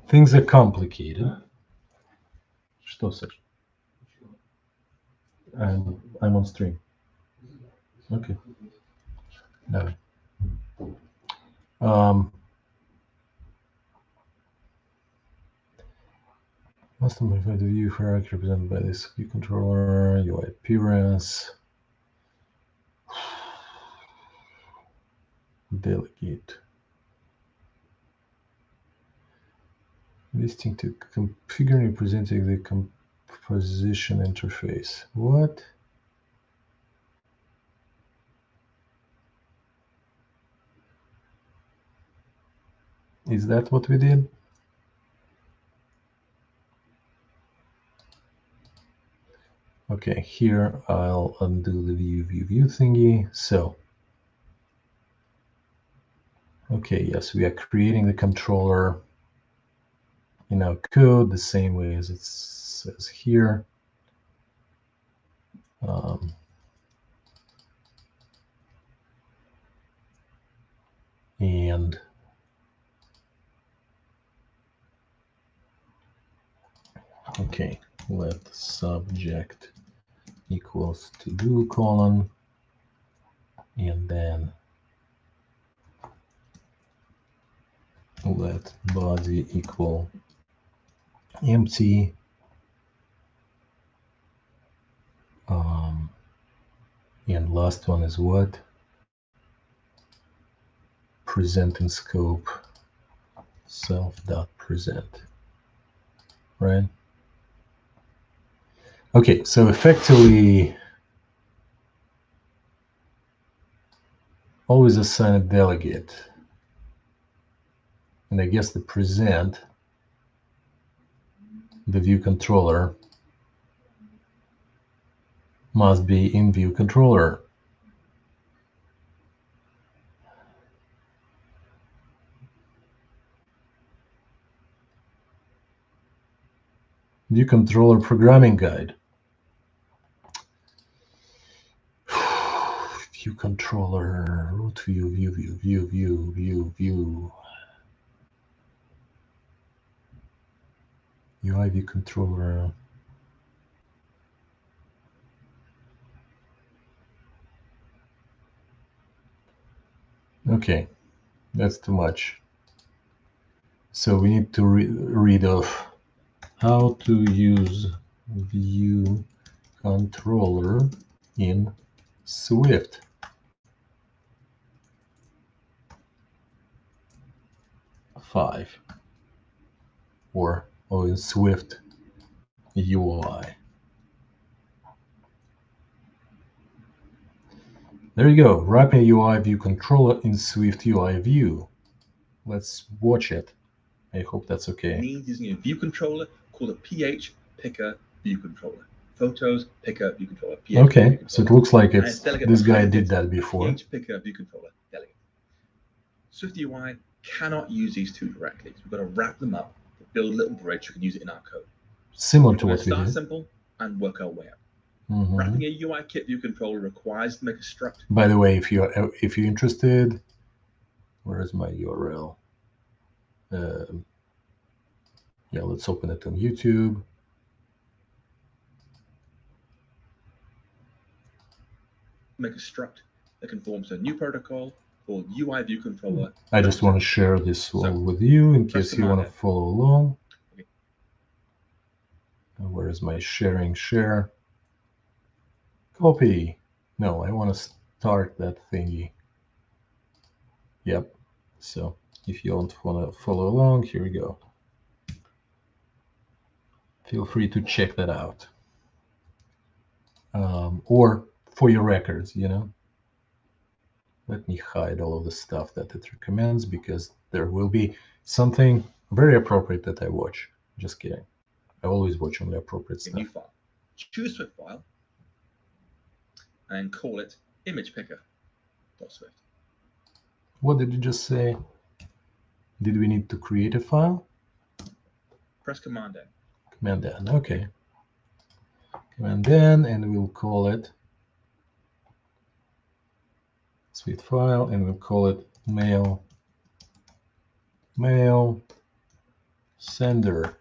Things are complicated. Что, Саш? I'm on stream. Okay. Давай. Must modify the view hierarchy represented by this view controller, UI appearance, delegate. Listing to configure and presenting the composition interface. What? Is that what we did? Okay, here I'll undo the view thingy. So, okay, yes, we are creating the controller in our code the same way as it says here. And okay, let subject equals to do colon, and then let body equal empty, and last one is what? Present in scope self.present, right? Okay, so effectively always assign a delegate, and I guess the present, the view controller, must be in view controller. View controller programming guide. View controller, root view, view. UI view controller. Okay, that's too much. So we need to read off how to use view controller in Swift. or in Swift UI. There you go, wrapping UI view controller in Swift UI view. Let's watch it. I hope that's okay. Means using a view controller called a PH picker view controller. Photos picker view controller. PH okay, view controller. So it looks like it's this guy did that before. PH picker view controller delegate. SwiftUI cannot use these two directly. So we've got to wrap them up to build a little bridge. We can use it in our code. Similar We're to going what to we start did. simple and work our way up. Mhm. Wrapping a UI kit view controller requires to make a struct. By the way, if you're interested, where is my URL? Yeah, let's open it on YouTube. Make a struct that conforms to a new protocol called UI view controller. I just want to share this all with you in press case you want to Command N. follow along. Okay. Where is my sharing share? Copy. No, I want to start that thingy. Yep. So if you don't want to follow along, here we go. Feel free to check that out. Or for your records, you know. Let me hide all of the stuff that it recommends because there will be something very appropriate that I watch. Just kidding. I always watch only appropriate A stuff. new file. Choose Swift file and call it imagepicker.swift. What did you just say? Did we need to create a file? Press Command N. Command N, okay. Command N, and we'll call it Swift file, and we'll call it mail sender.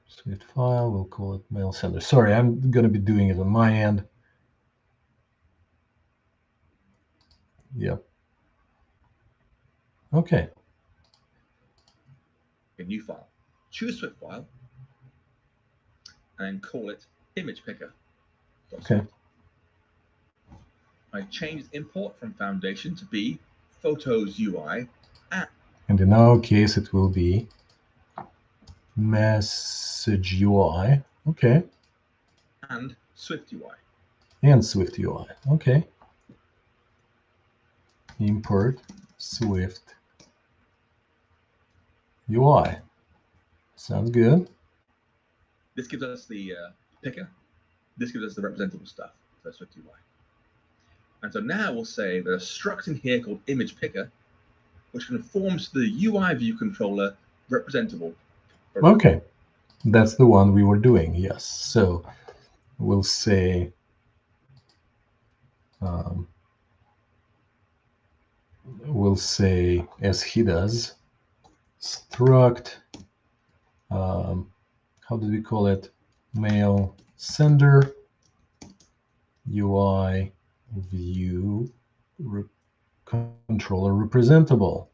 Swift file, we'll call it mail sender. Sorry, I'm going to be doing it on my end. Yep. Okay. A new file. Choose Swift file and call it imagepicker.swift. Okay. I changed import from Foundation to be Photos UI app. And in our case, it will be message UI. Okay. And Swift UI. And Swift UI. Okay. Import Swift UI. Sounds good. This gives us the picker. This gives us the representable stuff for Swift UI. And so now we'll say there's a struct in here called imagePicker, which conforms to the UI view controller representable. Okay. That's the one we were doing, yes. So we'll say as he does, struct, how did we call it? Mail sender UI view controller representable.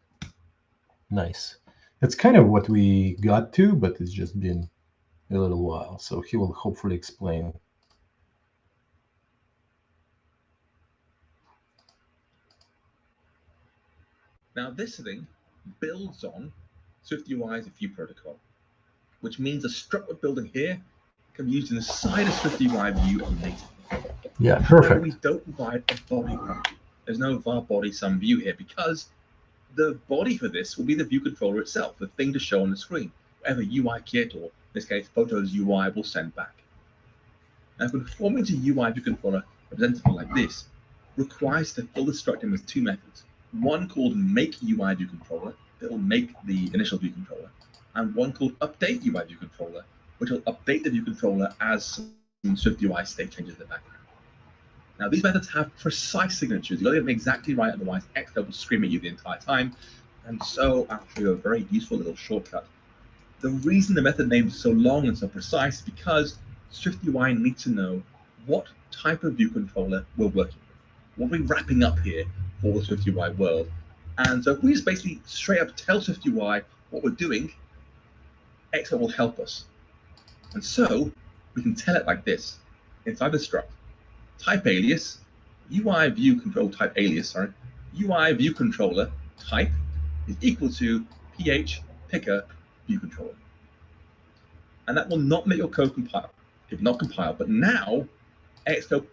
Nice. It's kind of what we got to, but it's just been a little while. So he will hopefully explain. Now this thing builds on SwiftUI's view protocol, which means the struct we're building here can be used inside a SwiftUI view only. Yeah, However, perfect. we don't provide a body. There's no var body sum view here because the body for this will be the view controller itself, the thing to show on the screen, whatever UI kit, or in this case, Photos UI will send back. Now, conforming to UI view controller representative like this requires to fill the struct in with two methods. One called make UI view controller that will make the initial view controller, and one called update UI view controller, which will update the view controller as some Swift UI state changes in the background. Now, these methods have precise signatures. You've got to get them exactly right, otherwise Xcode will scream at you the entire time. And so I'll show you a very useful little shortcut. The reason the method names are so long and so precise is because SwiftUI needs to know what type of view controller we're working with. What are we wrapping up here for the SwiftUI world? And so if we just basically straight up tell SwiftUI what we're doing, Xcode will help us. And so we can tell it like this inside the struct. Type alias, UI view control type alias, UI view controller type is equal to ph picker view controller. And that will not make your code compile. It will not compile, but now Xcode.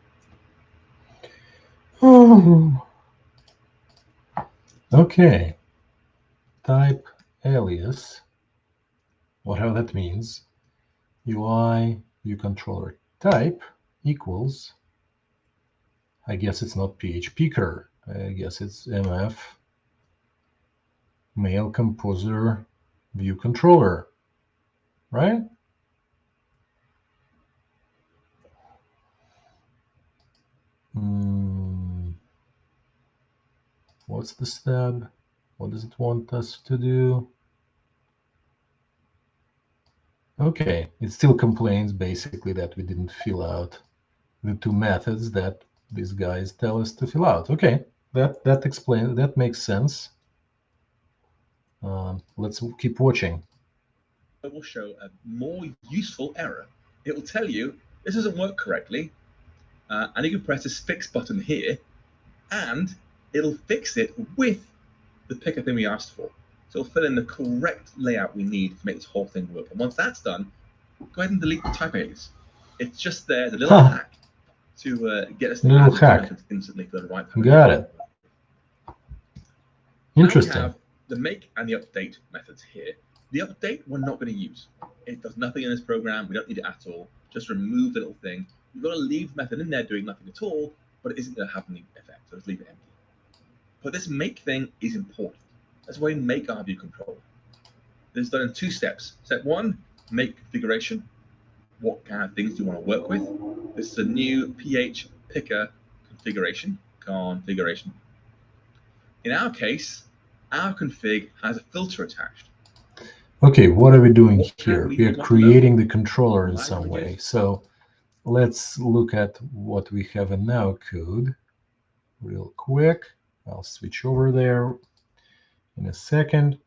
Okay. Type alias, whatever that means, UI view controller type equals I guess it's not PHPker. I guess it's MF Mail Composer View Controller, right? What's the step? What does it want us to do? Okay, it still complains basically that we didn't fill out the two methods that these guys tell us to fill out. Okay, that explains, that makes sense. Let's keep watching. It will show a more useful error. It will tell you this doesn't work correctly, and you can press this fix button here, and it'll fix it with the picker thing we asked for. So it'll fill in the correct layout we need to make this whole thing work. And once that's done, go ahead and delete the type errors. It's just there, the little hack to get us to little add hack. methods instantly for the right time. Got it. Interesting. Now we have the make and the update methods here. The update we're not going to use. It does nothing in this program. We don't need it at all. Just remove the little thing. You've got to leave the method in there doing nothing at all, but it isn't going to have any effect. So just leave it empty. But this make thing is important. That's why we make our view controller. This is done in 2 steps. Step 1, make configuration. What kind of things do you want to work with? This is a new PH picker configuration. In our case, our config has a filter attached. Okay, what are we doing here? We are creating the controller in some way. So let's look at what we have in our code real quick. I'll switch over there in a second.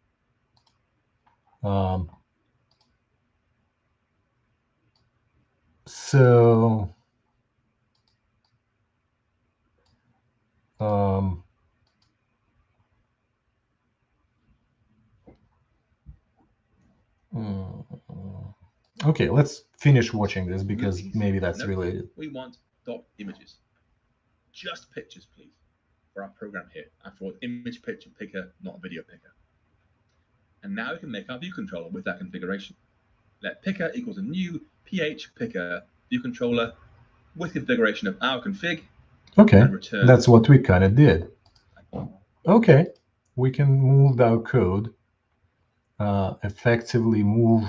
Okay, let's finish watching this because maybe that's related. We want .images. Just pictures, please, for our program here. After all, image picture picker, not a video picker. And now we can make our view controller with that configuration. Let picker equals a new PH picker view controller with configuration of our config. Okay, that's what we kind of did. Okay, we can move our code, effectively move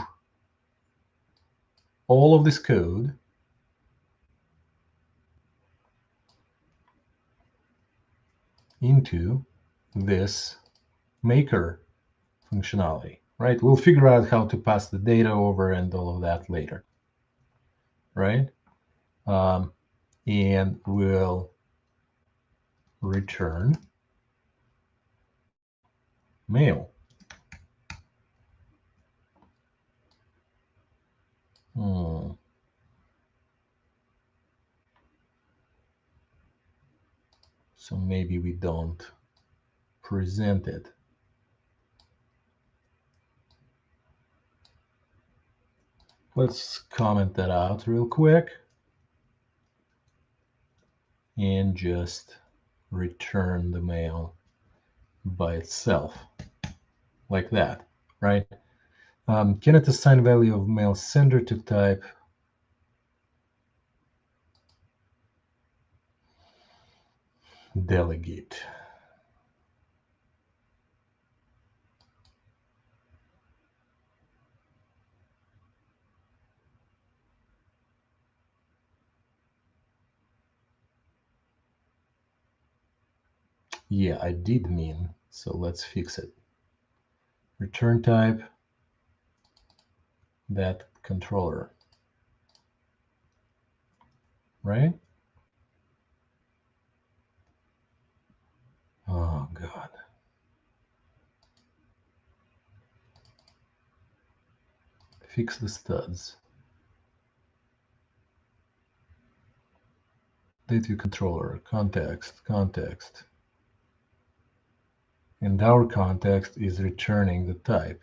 all of this code into this maker functionality, right? We'll figure out how to pass the data over and all of that later, right? And we'll return mail. So maybe we don't present it. Let's comment that out real quick and just return the mail by itself, like that, right? Can it assign value of mail sender to type? Delegate. Yeah, I did mean, so let's fix it. Return type, that controller, right? Oh, God. Fix the studs. Data controller, context. And our context is returning the type.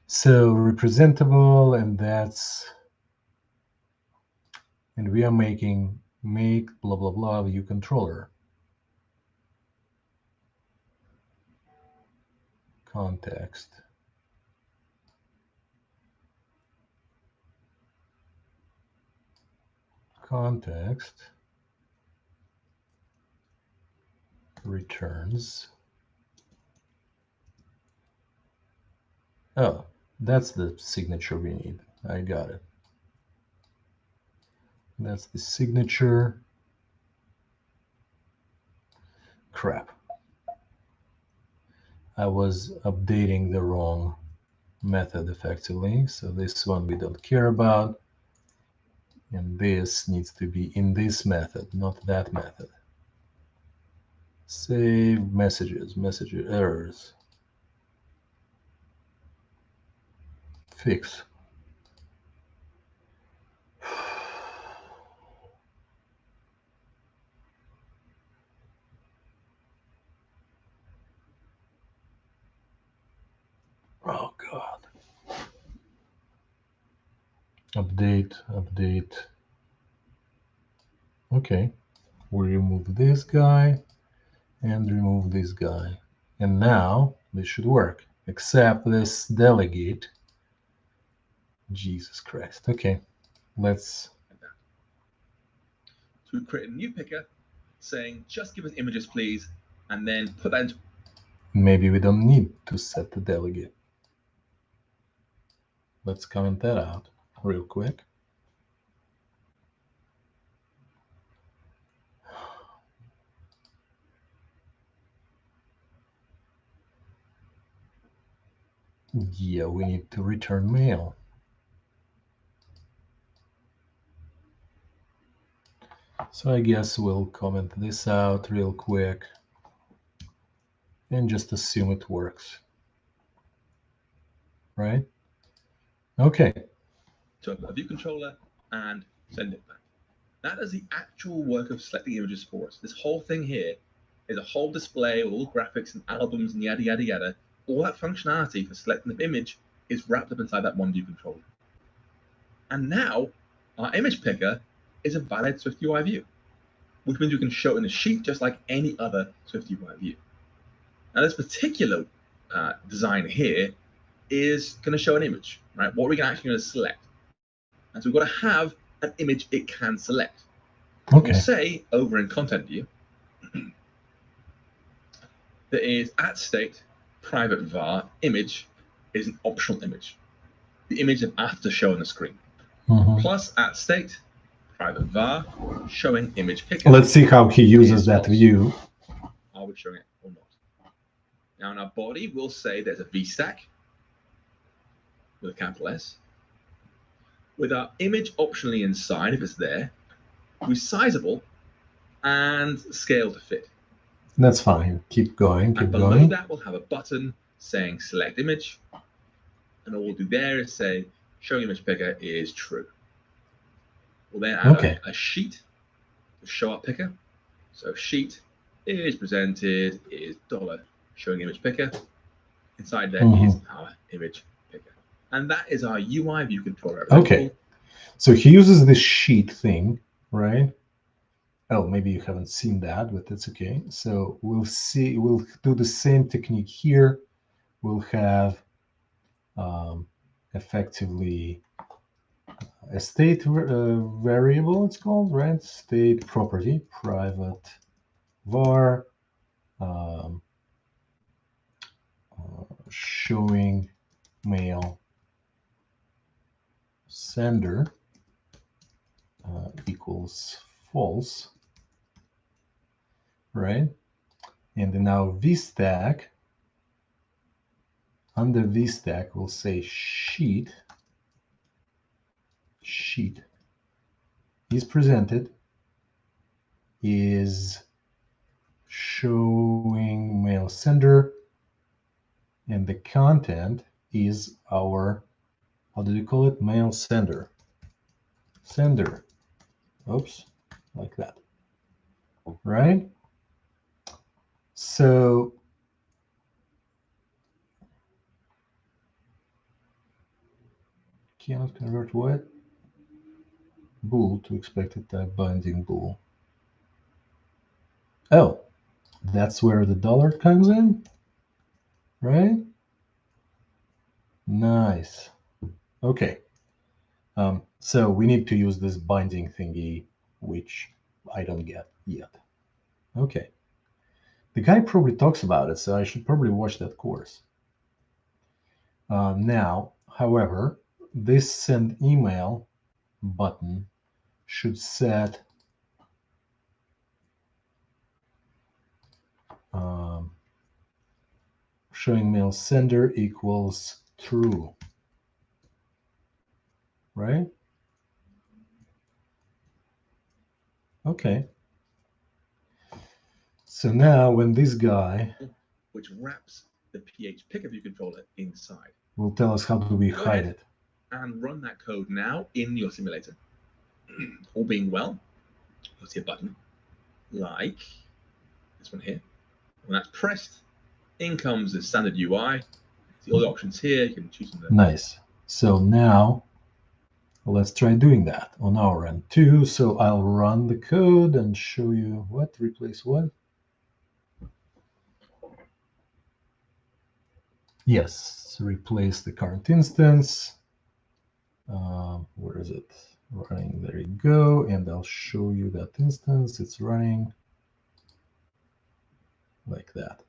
So representable, and that's and we are making make blah blah blah view controller. Context. Context returns. Oh, that's the signature we need. I got it. That's the signature. Crap. I was updating the wrong method effectively. So this one we don't care about. And this needs to be in this method, not that method. Save messages, message errors. Fix. Oh God. Update, update. Okay. We remove this guy and remove this guy. And now this should work, except this delegate. Jesus Christ. Okay. Let's. So we create a new picker saying, just give us images, please, and then put that into. Maybe we don't need to set the delegate. Let's comment that out real quick. Yeah, we need to return mail. So I guess we'll comment this out real quick and just assume it works. Right? Okay. To a view controller and send it back. That is the actual work of selecting images for us. This whole thing here is a whole display with all graphics and albums and yada yada yada. All that functionality for selecting the image is wrapped up inside that one view controller. And now our image picker is a valid SwiftUI view, which means we can show it in a sheet just like any other SwiftUI view. Now this particular design here is going to show an image, right? What are we actually going to select? And so we've got to have an image it can select. Okay. We'll say over in content view, there is at state private var image is an optional image. The image that I have to show on the screen. Plus at state private var showing image picker. Let's see how he uses that view. Are we showing it or not? Now in our body, we'll say there's a VStack with a capital S. With our image optionally inside, if it's there, resizable and scale to fit. That's fine. Keep going. Keep and below going. that, we'll have a button saying select image. And all we'll do there is say showing image picker is true. We'll then add a sheet to show our picker. So sheet is presented is dollar showing image picker. Inside there is our image picker. And that is our UI view controller. Okay. So he uses this sheet thing, right? Oh, maybe you haven't seen that, but that's okay. So we'll do the same technique here. We'll have effectively a state variable, it's called, right? State property, private var, showing mail sender equals false, right? And then now VStack, under VStack, we'll say sheet is presented is showing mail sender, and the content is our, how do you call it? Mail sender. Oops, like that. Right? So cannot convert what? bool to expected type binding bool. Oh, that's where the dollar comes in, right? Nice. Okay. So we need to use this binding thingy, which I don't get yet. Okay. The guy probably talks about it, so I should probably watch that course. Now, however, this send email button should set um, showing mail sender equals true, right? Okay. So now when this guy which wraps the PH picker view controller inside. will tell us how do we Go hide ahead it. and run that code now in your simulator. All being well, you'll see a button like this one here. When that's pressed, in comes the standard UI. See all the options here. You can choose from them. Nice. So now let's try doing that on our end too. So I'll run the code and show you what replace what. Yes, replace the current instance. Where is it? Running, there you go. And I'll show you that instance. It's running like that.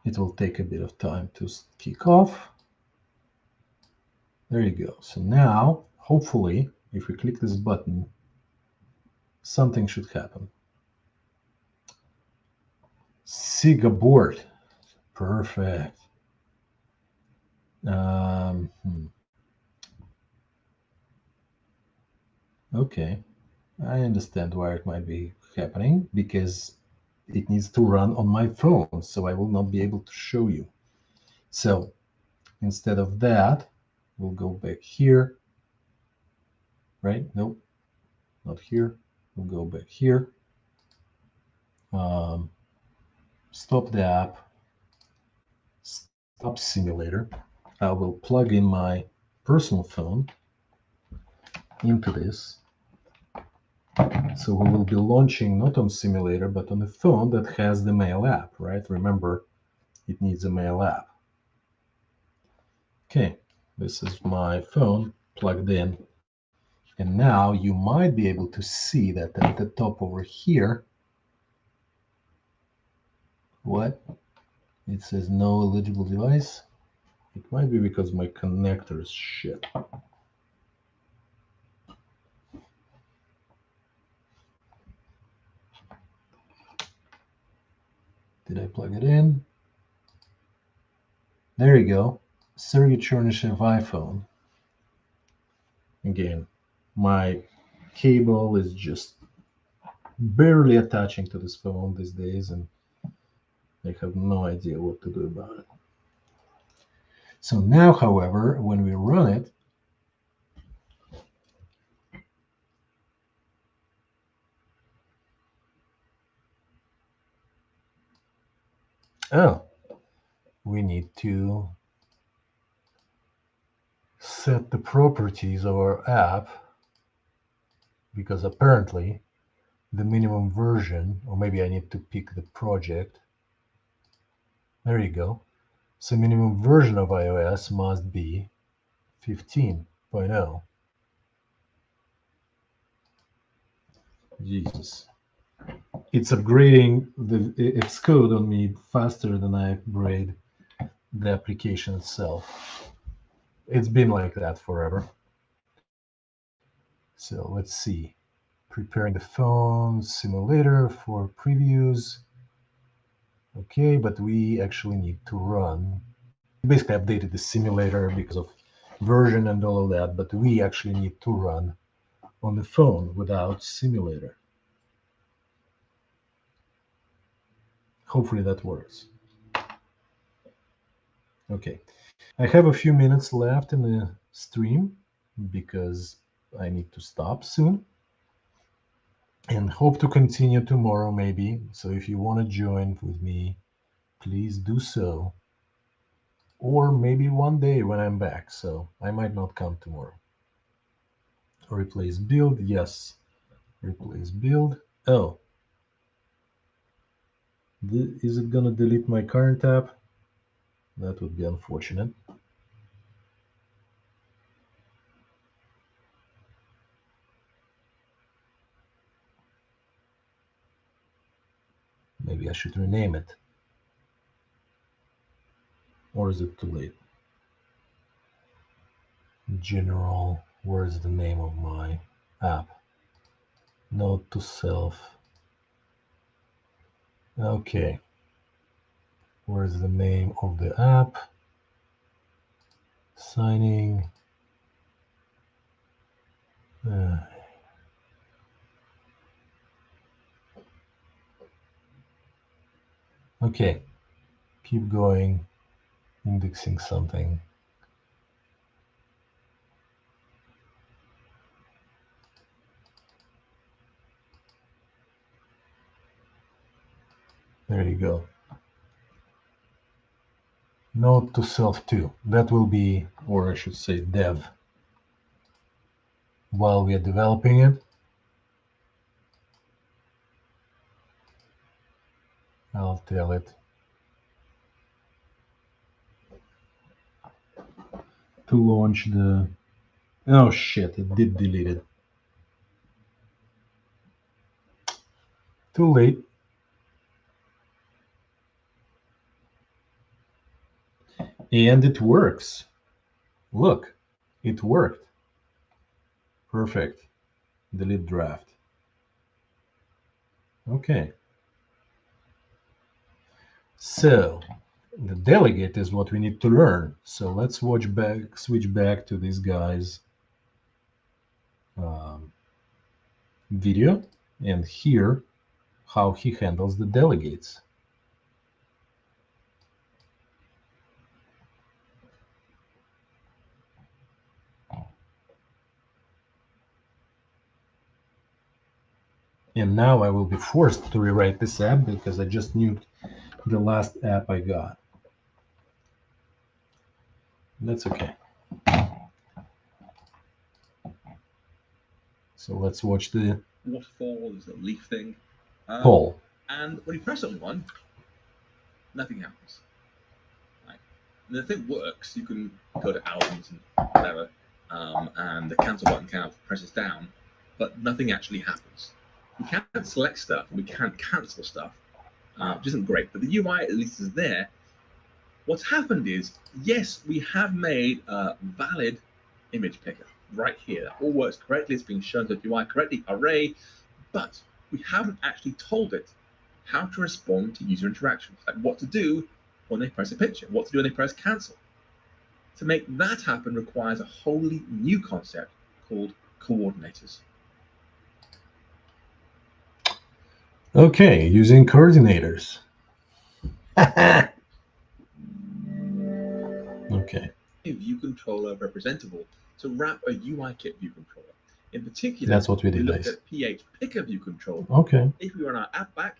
It will take a bit of time to kick off. There you go. So now, hopefully, if we click this button, something should happen. SIG abort. Perfect. Um, hmm. Okay, I understand why it might be happening, because it needs to run on my phone, so I will not be able to show you. So instead of that, we'll go back here, right? Nope, not here. We'll go back here. Stop the app, stop simulator. I will plug in my personal phone into this. So we will be launching not on simulator, but on a phone that has the mail app, right? Remember, it needs a mail app. Okay, this is my phone plugged in. And now you might be able to see that at the top over here, what? It says no eligible device. It might be because my connector is shit. Did I plug it in? There you go. Sergey Chernishev iPhone. Again, my cable is just barely attaching to this phone these days, and I have no idea what to do about it. So now, however, when we run it, oh, we need to set the properties of our app, because apparently the minimum version, or maybe I need to pick the project. There you go. So minimum version of iOS must be 15.0. Jesus. It's upgrading its code on me faster than I upgrade the application itself. It's been like that forever. So let's see. Preparing the phone simulator for previews. Okay, but we actually need to run. We basically updated the simulator because of version and all of that, but we actually need to run on the phone without simulator. Hopefully that works. Okay, I have a few minutes left in the stream because I need to stop soon, and hope to continue tomorrow maybe. So if you want to join with me, please do so. Or maybe one day when I'm back, so I might not come tomorrow. Replace build, yes. Replace build. Oh, is it gonna delete my current app? That would be unfortunate. Maybe I should rename it. Or is it too late? General, where's the name of my app? Note to self. Okay. Where's the name of the app? Signing. Okay. Keep going. Indexing something. There you go. Note to self 2. That will be, or I should say dev. While we are developing it, I'll tell it to launch the... Oh shit, it did delete it. Too late. And it works. Look, it worked. Perfect. Delete draft. Okay. So the delegate is what we need to learn. So let's switch back to this guy's video and hear how he handles the delegates. And now I will be forced to rewrite this app because I just nuked the last app I got. That's okay. So let's watch the waterfall. There's a leaf thing. poll. And when you press on one, nothing happens. Right. And the thing works. You can go to albums and whatever, and the cancel button kind of presses down, but nothing actually happens. We can't select stuff, we can't cancel stuff, which isn't great, but the UI at least is there. What's happened is, yes, we have made a valid image picker right here. That all works correctly, it's being shown to the UI correctly, hooray, but we haven't actually told it how to respond to user interactions, like what to do when they press a picture, what to do when they press cancel. To make that happen requires a wholly new concept called coordinators. Okay, using coordinators. Okay. A view controller representable to wrap a UIKit view controller. In particular, that's what we did. We looked at PH Picker view controller. Okay. If we run our app back,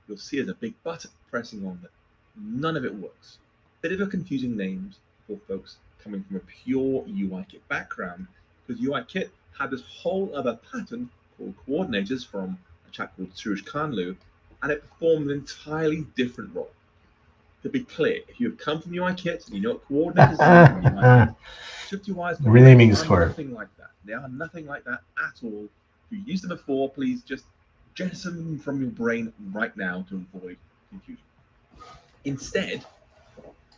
you'll see there's a big button pressing on it. None of it works. Bit of a confusing names for folks coming from a pure UIKit background, because UIKit had this whole other pattern called coordinators from a chap called Suresh Kanlu, and it performed an entirely different role. To be clear, if you have come from UIKit and you know what coordinators are from UIKit, SwiftUI's renaming is hard. Nothing like that. They are nothing like that at all. If you used them before, please just jettison them from your brain right now to avoid confusion. Instead,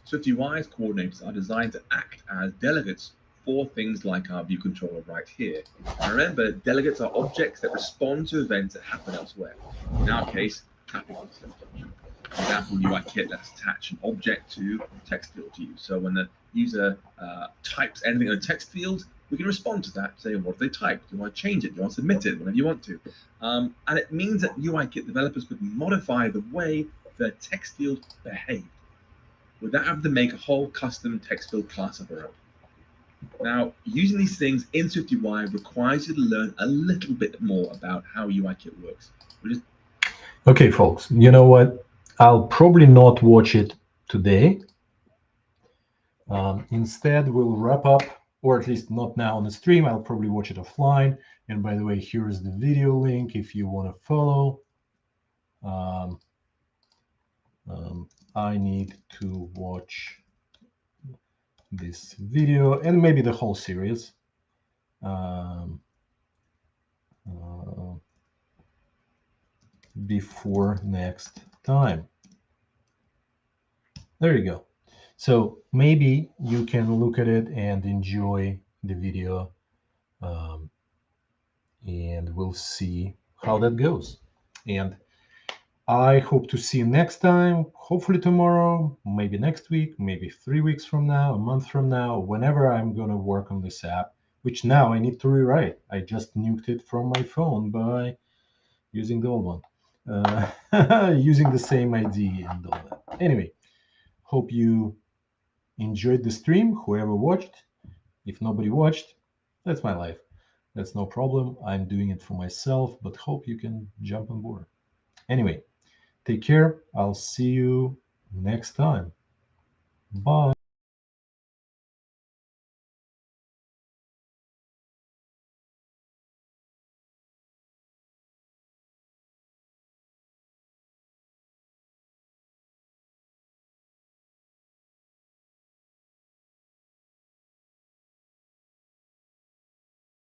SwiftUI's coordinators are designed to act as delegates for things like our view controller right here. And remember, delegates are objects that respond to events that happen elsewhere. In our case, tapping on stuff. For example, UIKit lets attach an object to a text field to use. So when the user types anything in a text field, we can respond to that, say, what do they type? Do you want to change it? Do you want to submit it? Whatever you want to. And it means that UIKit developers could modify the way the text field behaved without having to make a whole custom text field class of our own. Now, using these things in SwiftUI requires you to learn a little bit more about how UIKit works. Okay, folks, you know what? I'll probably not watch it today. Instead, we'll wrap up or at least not now on the stream. I'll probably watch it offline. And by the way, here's the video link if you want to follow. I need to watch this video and maybe the whole series. Before next time. There you go. So maybe you can look at it and enjoy the video, and we'll see how that goes. And I hope to see you next time, hopefully tomorrow, maybe next week, maybe 3 weeks from now, a month from now, whenever I'm going to work on this app, which now I need to rewrite. I just nuked it from my phone by using the old one, using the same ID and all that. Anyway, hope you enjoyed the stream, whoever watched. If nobody watched, that's my life. That's no problem. I'm doing it for myself, but hope you can jump on board. Anyway, take care. I'll see you next time. Bye.